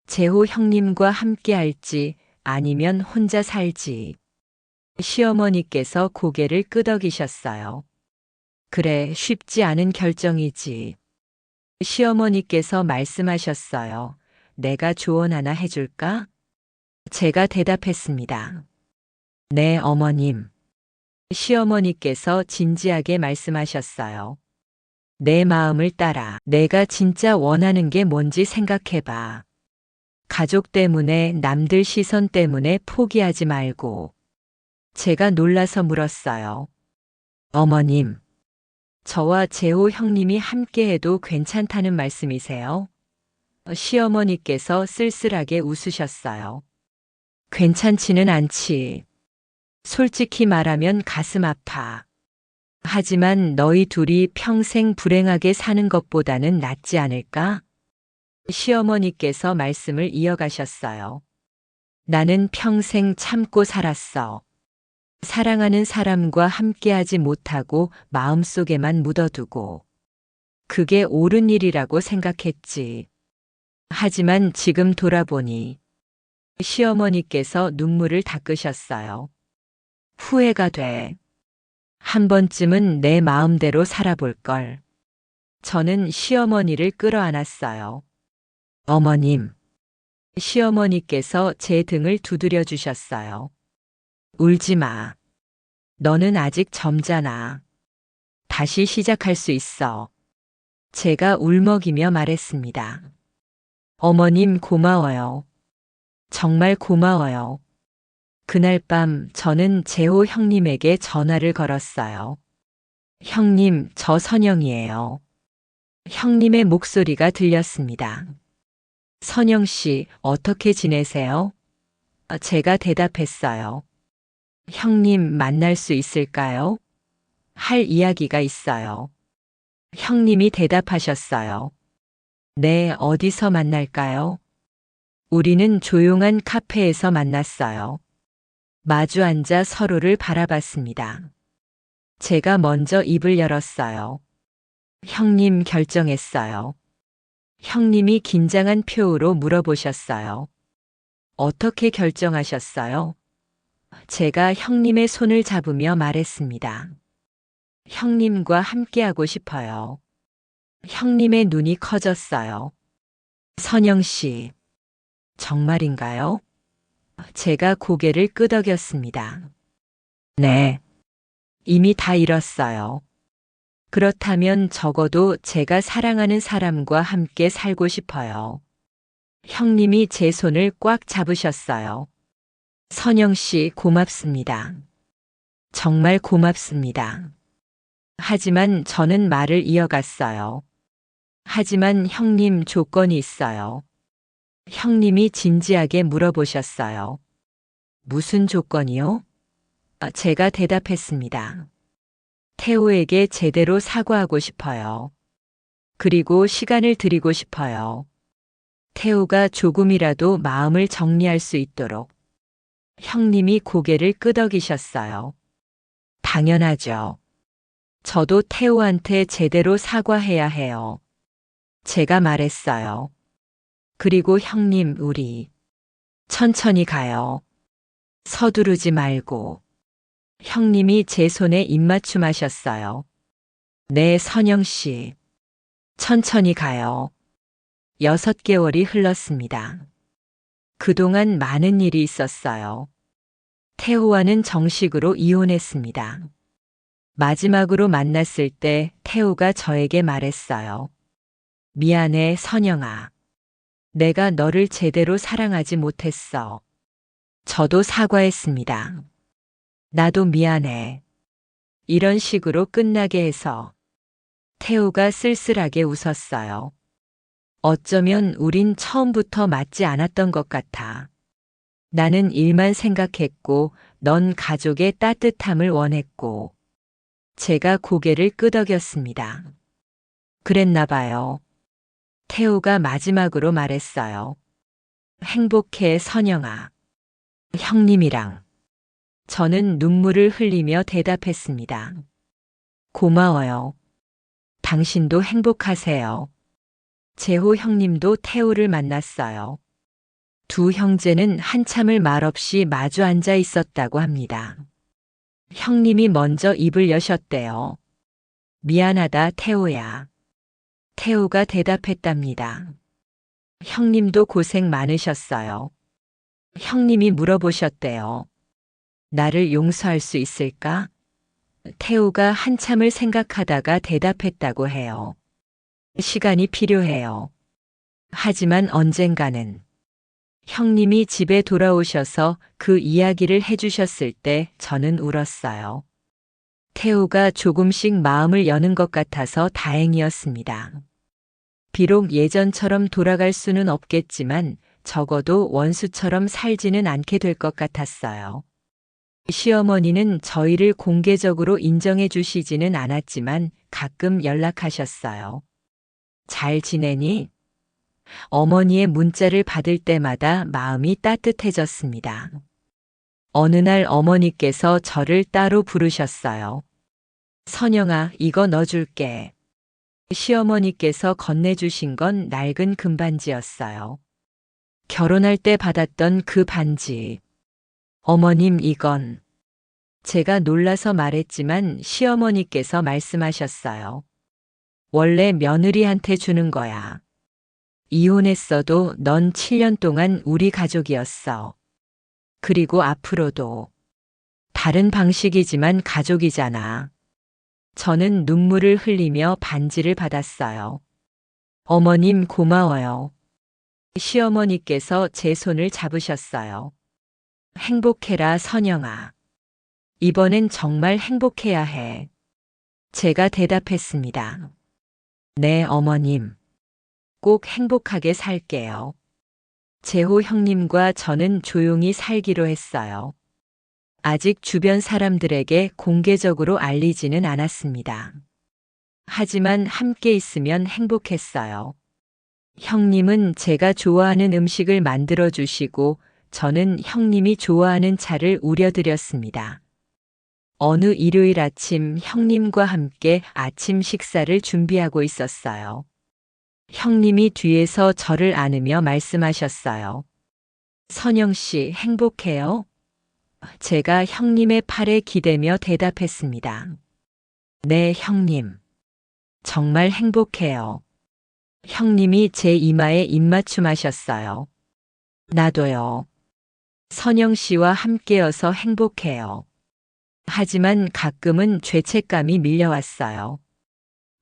재호 형님과 함께 할지 아니면 혼자 살지. 시어머니께서 고개를 끄덕이셨어요. 그래, 쉽지 않은 결정이지. 시어머니께서 말씀하셨어요. 내가 조언 하나 해줄까? 제가 대답했습니다. 네, 어머님. 시어머니께서 진지하게 말씀하셨어요. 내 마음을 따라 내가 진짜 원하는 게 뭔지 생각해봐. 가족 때문에 남들 시선 때문에 포기하지 말고. 제가 놀라서 물었어요. 어머님, 저와 재호 형님이 함께해도 괜찮다는 말씀이세요? 시어머니께서 쓸쓸하게 웃으셨어요. 괜찮지는 않지. 솔직히 말하면 가슴 아파. 하지만 너희 둘이 평생 불행하게 사는 것보다는 낫지 않을까? 시어머니께서 말씀을 이어가셨어요. 나는 평생 참고 살았어. 사랑하는 사람과 함께하지 못하고 마음속에만 묻어두고. 그게 옳은 일이라고 생각했지. 하지만 지금 돌아보니 시어머니께서 눈물을 닦으셨어요. 후회가 돼. 한 번쯤은 내 마음대로 살아볼 걸. 저는 시어머니를 끌어안았어요. 어머님. 시어머니께서 제 등을 두드려 주셨어요. 울지 마. 너는 아직 젊잖아. 다시 시작할 수 있어. 제가 울먹이며 말했습니다. 어머님 고마워요. 정말 고마워요. 그날 밤 저는 재호 형님에게 전화를 걸었어요. 형님, 저 선영이에요. 형님의 목소리가 들렸습니다. 선영 씨, 어떻게 지내세요? 제가 대답했어요. 형님 만날 수 있을까요? 할 이야기가 있어요. 형님이 대답하셨어요. 네, 어디서 만날까요? 우리는 조용한 카페에서 만났어요. 마주 앉아 서로를 바라봤습니다. 제가 먼저 입을 열었어요. 형님 결정했어요. 형님이 긴장한 표로 물어보셨어요. 어떻게 결정하셨어요? 제가 형님의 손을 잡으며 말했습니다. 형님과 함께하고 싶어요. 형님의 눈이 커졌어요. 선영 씨, 정말인가요? 제가 고개를 끄덕였습니다. 네. 이미 다 잃었어요. 그렇다면 적어도 제가 사랑하는 사람과 함께 살고 싶어요. 형님이 제 손을 꽉 잡으셨어요. 선영 씨, 고맙습니다. 정말 고맙습니다. 하지만 저는 말을 이어갔어요. 하지만 형님, 조건이 있어요. 형님이 진지하게 물어보셨어요. 무슨 조건이요? 제가 대답했습니다. 태호에게 제대로 사과하고 싶어요. 그리고 시간을 드리고 싶어요. 태호가 조금이라도 마음을 정리할 수 있도록. 형님이 고개를 끄덕이셨어요. 당연하죠. 저도 태호한테 제대로 사과해야 해요. 제가 말했어요. 그리고 형님, 우리 천천히 가요. 서두르지 말고. 형님이 제 손에 입맞춤 하셨어요. 네, 선영 씨. 천천히 가요. 6개월이 흘렀습니다. 그동안 많은 일이 있었어요. 태호와는 정식으로 이혼했습니다. 마지막으로 만났을 때 태호가 저에게 말했어요. 미안해, 선영아. 내가 너를 제대로 사랑하지 못했어. 저도 사과했습니다. 나도 미안해. 이런 식으로 끝나게 해서. 태호가 쓸쓸하게 웃었어요. 어쩌면 우린 처음부터 맞지 않았던 것 같아. 나는 일만 생각했고 넌 가족의 따뜻함을 원했고. 제가 고개를 끄덕였습니다. 그랬나 봐요. 태호가 마지막으로 말했어요. 행복해, 선영아. 형님이랑. 저는 눈물을 흘리며 대답했습니다. 고마워요. 당신도 행복하세요. 재호 형님도 태호를 만났어요. 두 형제는 한참을 말없이 마주 앉아 있었다고 합니다. 형님이 먼저 입을 여셨대요. 미안하다, 태호야. 태호가 대답했답니다. 형님도 고생 많으셨어요. 형님이 물어보셨대요. 나를 용서할 수 있을까? 태호가 한참을 생각하다가 대답했다고 해요. 시간이 필요해요. 하지만 언젠가는. 형님이 집에 돌아오셔서 그 이야기를 해주셨을 때 저는 울었어요. 태호가 조금씩 마음을 여는 것 같아서 다행이었습니다. 비록 예전처럼 돌아갈 수는 없겠지만 적어도 원수처럼 살지는 않게 될 것 같았어요. 시어머니는 저희를 공개적으로 인정해 주시지는 않았지만 가끔 연락하셨어요. 잘 지내니? 어머니의 문자를 받을 때마다 마음이 따뜻해졌습니다. 어느 날 어머니께서 저를 따로 부르셨어요. 선영아, 이거 넣어줄게. 시어머니께서 건네주신 건 낡은 금반지였어요. 결혼할 때 받았던 그 반지. 어머님, 이건. 제가 놀라서 말했지만 시어머니께서 말씀하셨어요. 원래 며느리한테 주는 거야. 이혼했어도 넌 7년 동안 우리 가족이었어. 그리고 앞으로도. 다른 방식이지만 가족이잖아. 저는 눈물을 흘리며 반지를 받았어요. 어머님, 고마워요. 시어머니께서 제 손을 잡으셨어요. 행복해라, 선영아. 이번엔 정말 행복해야 해. 제가 대답했습니다. 네, 어머님. 꼭 행복하게 살게요. 재호 형님과 저는 조용히 살기로 했어요. 아직 주변 사람들에게 공개적으로 알리지는 않았습니다. 하지만 함께 있으면 행복했어요. 형님은 제가 좋아하는 음식을 만들어 주시고 저는 형님이 좋아하는 차를 우려드렸습니다. 어느 일요일 아침 형님과 함께 아침 식사를 준비하고 있었어요. 형님이 뒤에서 저를 안으며 말씀하셨어요. 선영 씨, 행복해요? 제가 형님의 팔에 기대며 대답했습니다. 네, 형님. 정말 행복해요. 형님이 제 이마에 입맞춤 하셨어요. 나도요. 선영 씨와 함께여서 행복해요. 하지만 가끔은 죄책감이 밀려왔어요.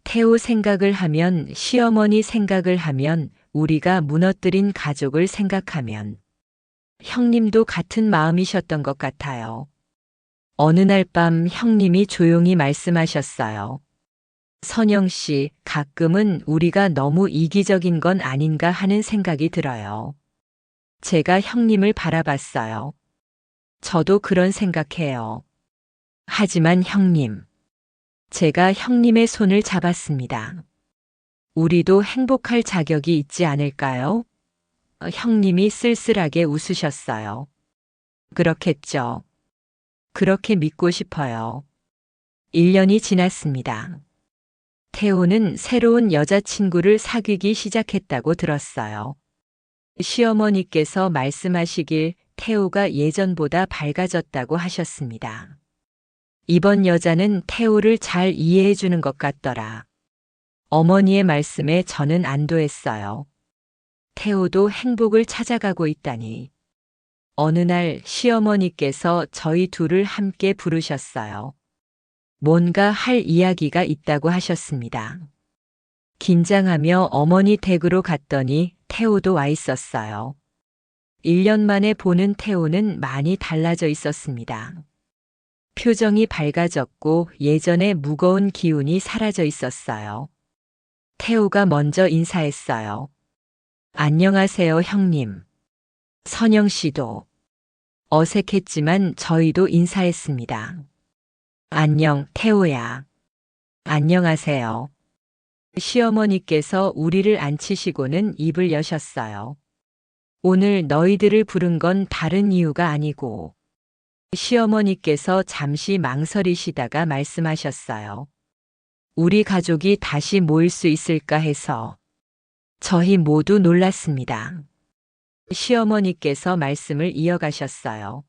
태호 생각을 하면, 시어머니 생각을 하면, 우리가 무너뜨린 가족을 생각하면, 형님도 같은 마음이셨던 것 같아요. 어느 날 밤 형님이 조용히 말씀하셨어요. 선영 씨, 가끔은 우리가 너무 이기적인 건 아닌가 하는 생각이 들어요. 제가 형님을 바라봤어요. 저도 그런 생각해요. 하지만 형님, 제가 형님의 손을 잡았습니다. 우리도 행복할 자격이 있지 않을까요? 형님이 쓸쓸하게 웃으셨어요. 그렇겠죠. 그렇게 믿고 싶어요. 1년이 지났습니다. 태호는 새로운 여자친구를 사귀기 시작했다고 들었어요. 시어머니께서 말씀하시길 태호가 예전보다 밝아졌다고 하셨습니다. 이번 여자는 태호를 잘 이해해 주는 것 같더라. 어머니의 말씀에 저는 안도했어요. 태호도 행복을 찾아가고 있다니. 어느 날 시어머니께서 저희 둘을 함께 부르셨어요. 뭔가 할 이야기가 있다고 하셨습니다. 긴장하며 어머니 댁으로 갔더니 태호도 와 있었어요. 1년 만에 보는 태호는 많이 달라져 있었습니다. 표정이 밝아졌고 예전의 무거운 기운이 사라져 있었어요. 태호가 먼저 인사했어요. 안녕하세요, 형님. 선영 씨도. 어색했지만 저희도 인사했습니다. 안녕, 태호야. 안녕하세요. 시어머니께서 우리를 앉히시고는 입을 여셨어요. 오늘 너희들을 부른 건 다른 이유가 아니고, 시어머니께서 잠시 망설이시다가 말씀하셨어요. 우리 가족이 다시 모일 수 있을까 해서. 저희 모두 놀랐습니다. 시어머니께서 말씀을 이어가셨어요.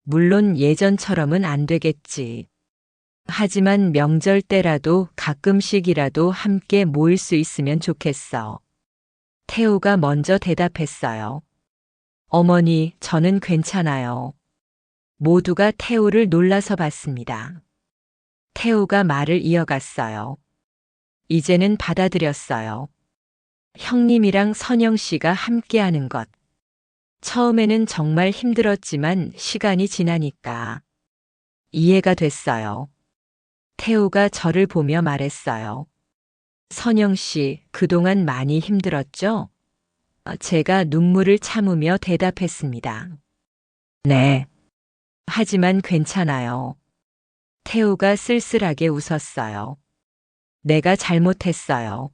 물론 예전처럼은 안 되겠지. 하지만 명절 때라도 가끔씩이라도 함께 모일 수 있으면 좋겠어. 태호가 먼저 대답했어요. 어머니, 저는 괜찮아요. 모두가 태호를 놀라서 봤습니다. 태호가 말을 이어갔어요. 이제는 받아들였어요. 형님이랑 선영 씨가 함께하는 것. 처음에는 정말 힘들었지만 시간이 지나니까 이해가 됐어요. 태호가 저를 보며 말했어요. 선영 씨, 그동안 많이 힘들었죠? 제가 눈물을 참으며 대답했습니다. 네. 하지만 괜찮아요. 태호가 쓸쓸하게 웃었어요. 내가 잘못했어요.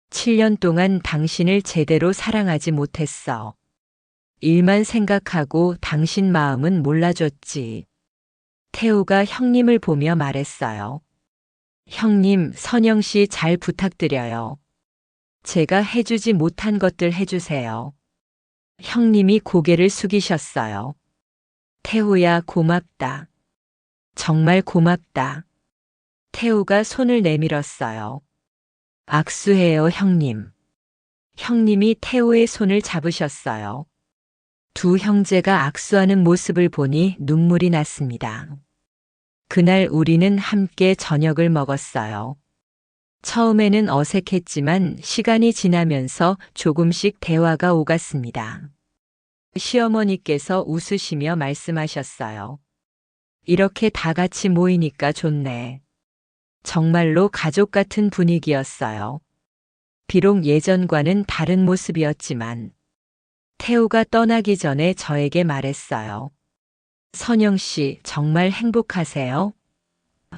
7년 동안 당신을 제대로 사랑하지 못했어. 일만 생각하고 당신 마음은 몰라줬지. 태호가 형님을 보며 말했어요. 형님, 선영 씨 잘 부탁드려요. 제가 해주지 못한 것들 해주세요. 형님이 고개를 숙이셨어요. 태호야, 고맙다. 정말 고맙다. 태호가 손을 내밀었어요. 악수해요, 형님. 형님이 태호의 손을 잡으셨어요. 두 형제가 악수하는 모습을 보니 눈물이 났습니다. 그날 우리는 함께 저녁을 먹었어요. 처음에는 어색했지만 시간이 지나면서 조금씩 대화가 오갔습니다. 시어머니께서 웃으시며 말씀하셨어요. 이렇게 다 같이 모이니까 좋네. 정말로 가족 같은 분위기였어요. 비록 예전과는 다른 모습이었지만 태호가 떠나기 전에 저에게 말했어요. 선영 씨, 정말 행복하세요?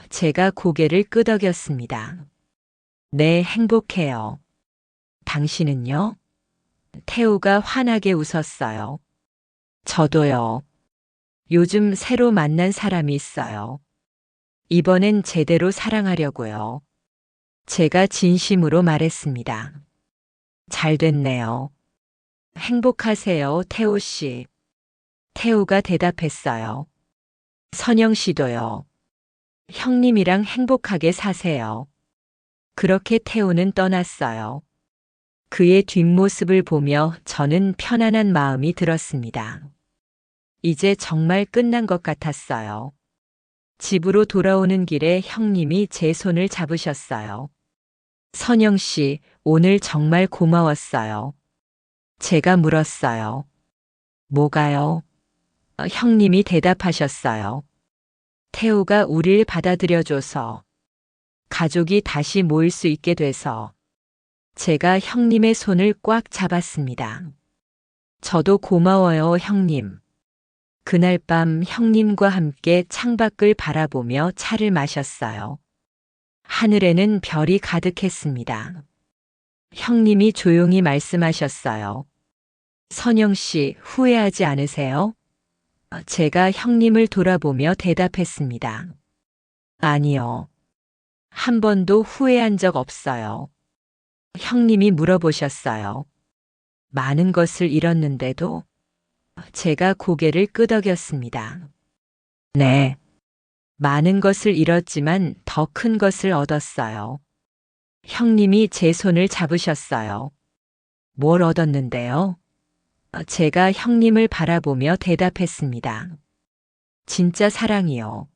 제가 고개를 끄덕였습니다. 네, 행복해요. 당신은요? 태호가 환하게 웃었어요. 저도요. 요즘 새로 만난 사람이 있어요. 이번엔 제대로 사랑하려고요. 제가 진심으로 말했습니다. 잘 됐네요. 행복하세요, 태호 씨. 태호가 대답했어요. 선영 씨도요. 형님이랑 행복하게 사세요. 그렇게 태호는 떠났어요. 그의 뒷모습을 보며 저는 편안한 마음이 들었습니다. 이제 정말 끝난 것 같았어요. 집으로 돌아오는 길에 형님이 제 손을 잡으셨어요. 선영 씨, 오늘 정말 고마웠어요. 제가 물었어요. 뭐가요? 형님이 대답하셨어요. 태호가 우릴 받아들여줘서, 가족이 다시 모일 수 있게 돼서, 제가 형님의 손을 꽉 잡았습니다. 저도 고마워요, 형님. 그날 밤 형님과 함께 창밖을 바라보며 차를 마셨어요. 하늘에는 별이 가득했습니다. 형님이 조용히 말씀하셨어요. 선영 씨, 후회하지 않으세요? 제가 형님을 돌아보며 대답했습니다. 아니요. 한 번도 후회한 적 없어요. 형님이 물어보셨어요. 많은 것을 잃었는데도? 제가 고개를 끄덕였습니다. 네. 많은 것을 잃었지만 더 큰 것을 얻었어요. 형님이 제 손을 잡으셨어요. 뭘 얻었는데요? 제가 형님을 바라보며 대답했습니다. 진짜 사랑이요.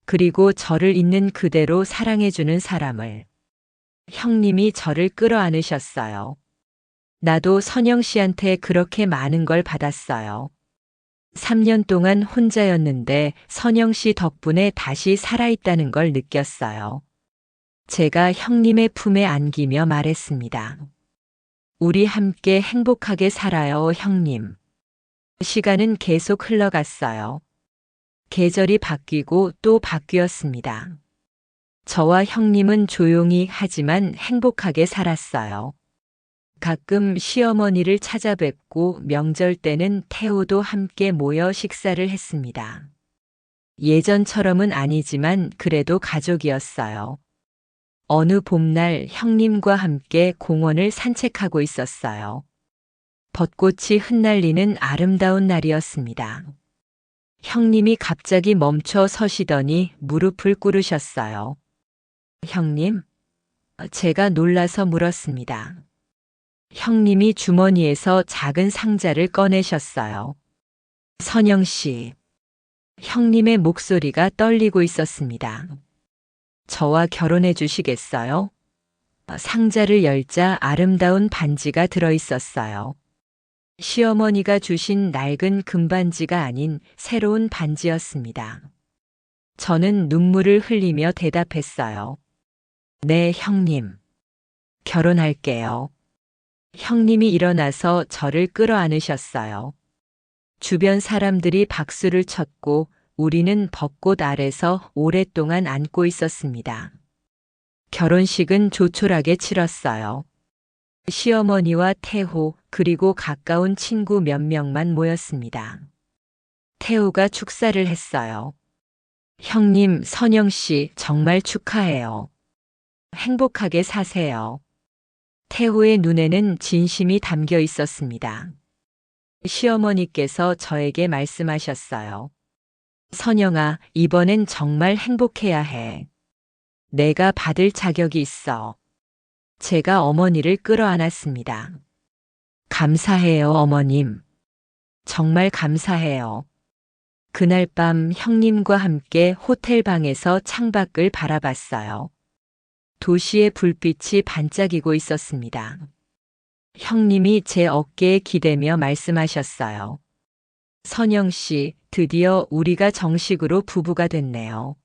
그리고 저를 있는 그대로 사랑해주는 사람을. 형님이 저를 끌어안으셨어요. 나도 선영 씨한테 그렇게 많은 걸 받았어요. 3년 동안 혼자였는데 선영 씨 덕분에 다시 살아있다는 걸 느꼈어요. 제가 형님의 품에 안기며 말했습니다. 우리 함께 행복하게 살아요, 형님. 시간은 계속 흘러갔어요. 계절이 바뀌고 또 바뀌었습니다. 저와 형님은 조용히 하지만 행복하게 살았어요. 가끔 시어머니를 찾아뵙고 명절 때는 태호도 함께 모여 식사를 했습니다. 예전처럼은 아니지만 그래도 가족이었어요. 어느 봄날 형님과 함께 공원을 산책하고 있었어요. 벚꽃이 흩날리는 아름다운 날이었습니다. 형님이 갑자기 멈춰 서시더니 무릎을 꿇으셨어요. 형님? 제가 놀라서 물었습니다. 형님이 주머니에서 작은 상자를 꺼내셨어요. 선영 씨. 형님의 목소리가 떨리고 있었습니다. 저와 결혼해 주시겠어요? 상자를 열자 아름다운 반지가 들어 있었어요. 시어머니가 주신 낡은 금반지가 아닌 새로운 반지였습니다. 저는 눈물을 흘리며 대답했어요. 네, 형님. 결혼할게요. 형님이 일어나서 저를 끌어안으셨어요. 주변 사람들이 박수를 쳤고 우리는 벚꽃 아래서 오랫동안 안고 있었습니다. 결혼식은 조촐하게 치렀어요. 시어머니와 태호 그리고 가까운 친구 몇 명만 모였습니다. 태호가 축사를 했어요. 형님, 선영 씨 정말 축하해요. 행복하게 사세요. 태호의 눈에는 진심이 담겨 있었습니다. 시어머니께서 저에게 말씀하셨어요. 선영아, 이번엔 정말 행복해야 해. 내가 받을 자격이 있어. 제가 어머니를 끌어안았습니다. 감사해요, 어머님. 정말 감사해요. 그날 밤 형님과 함께 호텔 방에서 창밖을 바라봤어요. 도시의 불빛이 반짝이고 있었습니다. 형님이 제 어깨에 기대며 말씀하셨어요. 선영 씨, 드디어 우리가 정식으로 부부가 됐네요.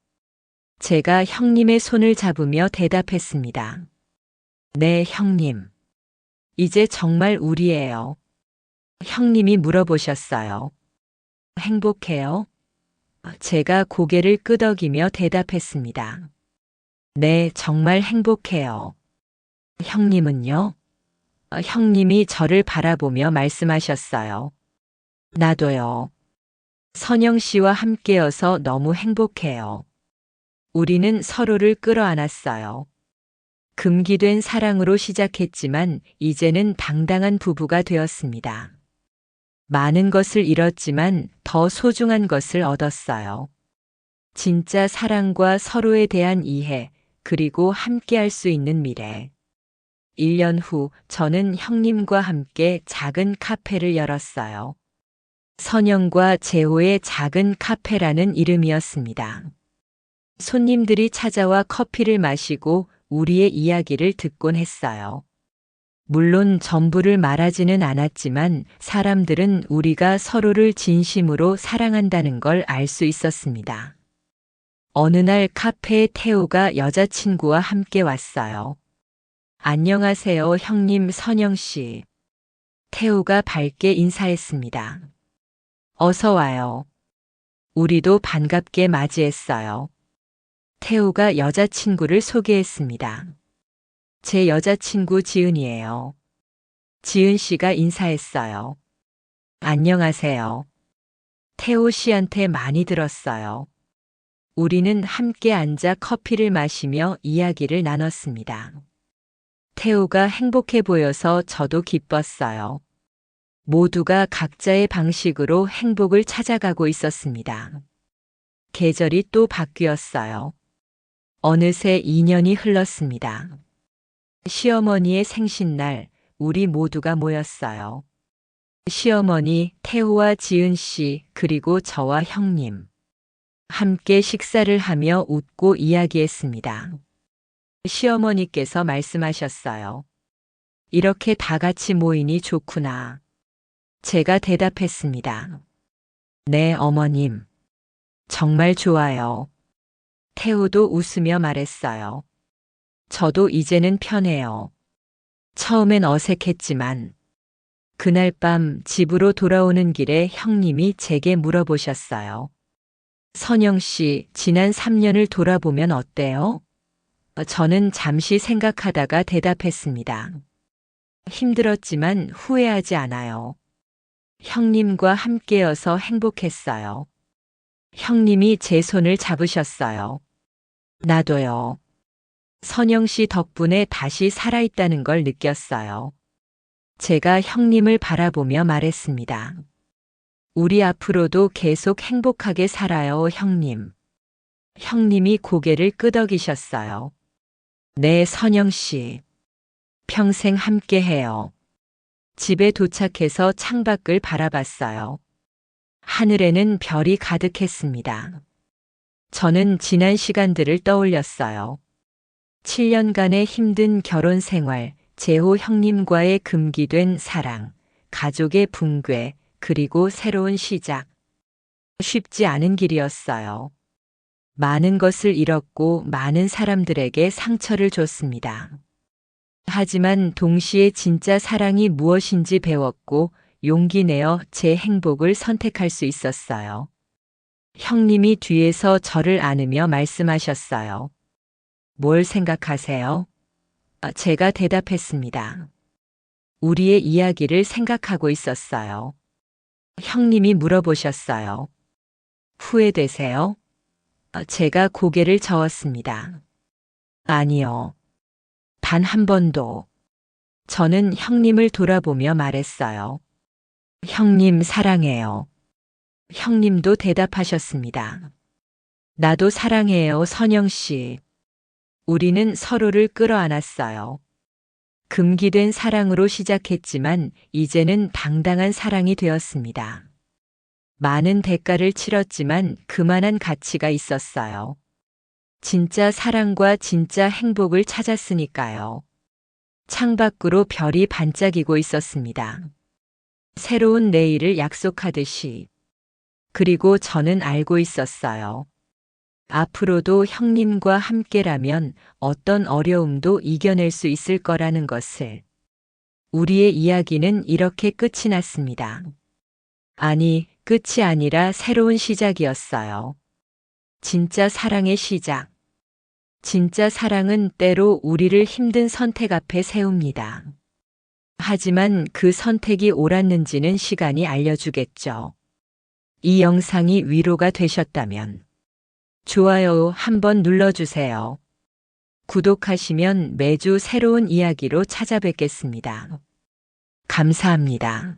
제가 형님의 손을 잡으며 대답했습니다. 네, 형님. 이제 정말 우리예요. 형님이 물어보셨어요. 행복해요? 제가 고개를 끄덕이며 대답했습니다. 네, 정말 행복해요. 형님은요? 형님이 저를 바라보며 말씀하셨어요. 나도요. 선영 씨와 함께여서 너무 행복해요. 우리는 서로를 끌어안았어요. 금기된 사랑으로 시작했지만 이제는 당당한 부부가 되었습니다. 많은 것을 잃었지만 더 소중한 것을 얻었어요. 진짜 사랑과 서로에 대한 이해, 그리고 함께할 수 있는 미래. 1년 후 저는 형님과 함께 작은 카페를 열었어요. 선영과 재호의 작은 카페라는 이름이었습니다. 손님들이 찾아와 커피를 마시고 우리의 이야기를 듣곤 했어요. 물론 전부를 말하지는 않았지만 사람들은 우리가 서로를 진심으로 사랑한다는 걸 알 수 있었습니다. 어느 날 카페에 태호가 여자친구와 함께 왔어요. 안녕하세요, 형님 선영 씨. 태호가 밝게 인사했습니다. 어서 와요. 우리도 반갑게 맞이했어요. 태호가 여자친구를 소개했습니다. 제 여자친구 지은이에요. 지은 씨가 인사했어요. 안녕하세요. 태호 씨한테 많이 들었어요. 우리는 함께 앉아 커피를 마시며 이야기를 나눴습니다. 태호가 행복해 보여서 저도 기뻤어요. 모두가 각자의 방식으로 행복을 찾아가고 있었습니다. 계절이 또 바뀌었어요. 어느새 2년이 흘렀습니다. 시어머니의 생신날 우리 모두가 모였어요. 시어머니, 태호와 지은 씨, 그리고 저와 형님. 함께 식사를 하며 웃고 이야기했습니다. 시어머니께서 말씀하셨어요. 이렇게 다 같이 모이니 좋구나. 제가 대답했습니다. 네, 어머님. 정말 좋아요. 태호도 웃으며 말했어요. 저도 이제는 편해요. 처음엔 어색했지만 그날 밤 집으로 돌아오는 길에 형님이 제게 물어보셨어요. 선영 씨, 지난 3년을 돌아보면 어때요? 저는 잠시 생각하다가 대답했습니다. 힘들었지만 후회하지 않아요. 형님과 함께여서 행복했어요. 형님이 제 손을 잡으셨어요. 나도요. 선영 씨 덕분에 다시 살아있다는 걸 느꼈어요. 제가 형님을 바라보며 말했습니다. 우리 앞으로도 계속 행복하게 살아요, 형님. 형님이 고개를 끄덕이셨어요. 네, 선영 씨. 평생 함께 해요. 집에 도착해서 창밖을 바라봤어요. 하늘에는 별이 가득했습니다. 저는 지난 시간들을 떠올렸어요. 7년간의 힘든 결혼 생활, 재호 형님과의 금기된 사랑, 가족의 붕괴, 그리고 새로운 시작. 쉽지 않은 길이었어요. 많은 것을 잃었고 많은 사람들에게 상처를 줬습니다. 하지만 동시에 진짜 사랑이 무엇인지 배웠고 용기 내어 제 행복을 선택할 수 있었어요. 형님이 뒤에서 저를 안으며 말씀하셨어요. 뭘 생각하세요? 제가 대답했습니다. 우리의 이야기를 생각하고 있었어요. 형님이 물어보셨어요. 후회되세요? 제가 고개를 저었습니다. 아니요. 단 한 번도. 저는 형님을 돌아보며 말했어요. 형님 사랑해요. 형님도 대답하셨습니다. 나도 사랑해요, 선영 씨. 우리는 서로를 끌어안았어요. 금기된 사랑으로 시작했지만 이제는 당당한 사랑이 되었습니다. 많은 대가를 치렀지만 그만한 가치가 있었어요. 진짜 사랑과 진짜 행복을 찾았으니까요. 창밖으로 별이 반짝이고 있었습니다. 새로운 내일을 약속하듯이. 그리고 저는 알고 있었어요. 앞으로도 형님과 함께라면 어떤 어려움도 이겨낼 수 있을 거라는 것을. 우리의 이야기는 이렇게 끝이 났습니다. 아니, 끝이 아니라 새로운 시작이었어요. 진짜 사랑의 시작. 진짜 사랑은 때로 우리를 힘든 선택 앞에 세웁니다. 하지만 그 선택이 옳았는지는 시간이 알려주겠죠. 이 영상이 위로가 되셨다면 좋아요 한번 눌러주세요. 구독하시면 매주 새로운 이야기로 찾아뵙겠습니다. 감사합니다.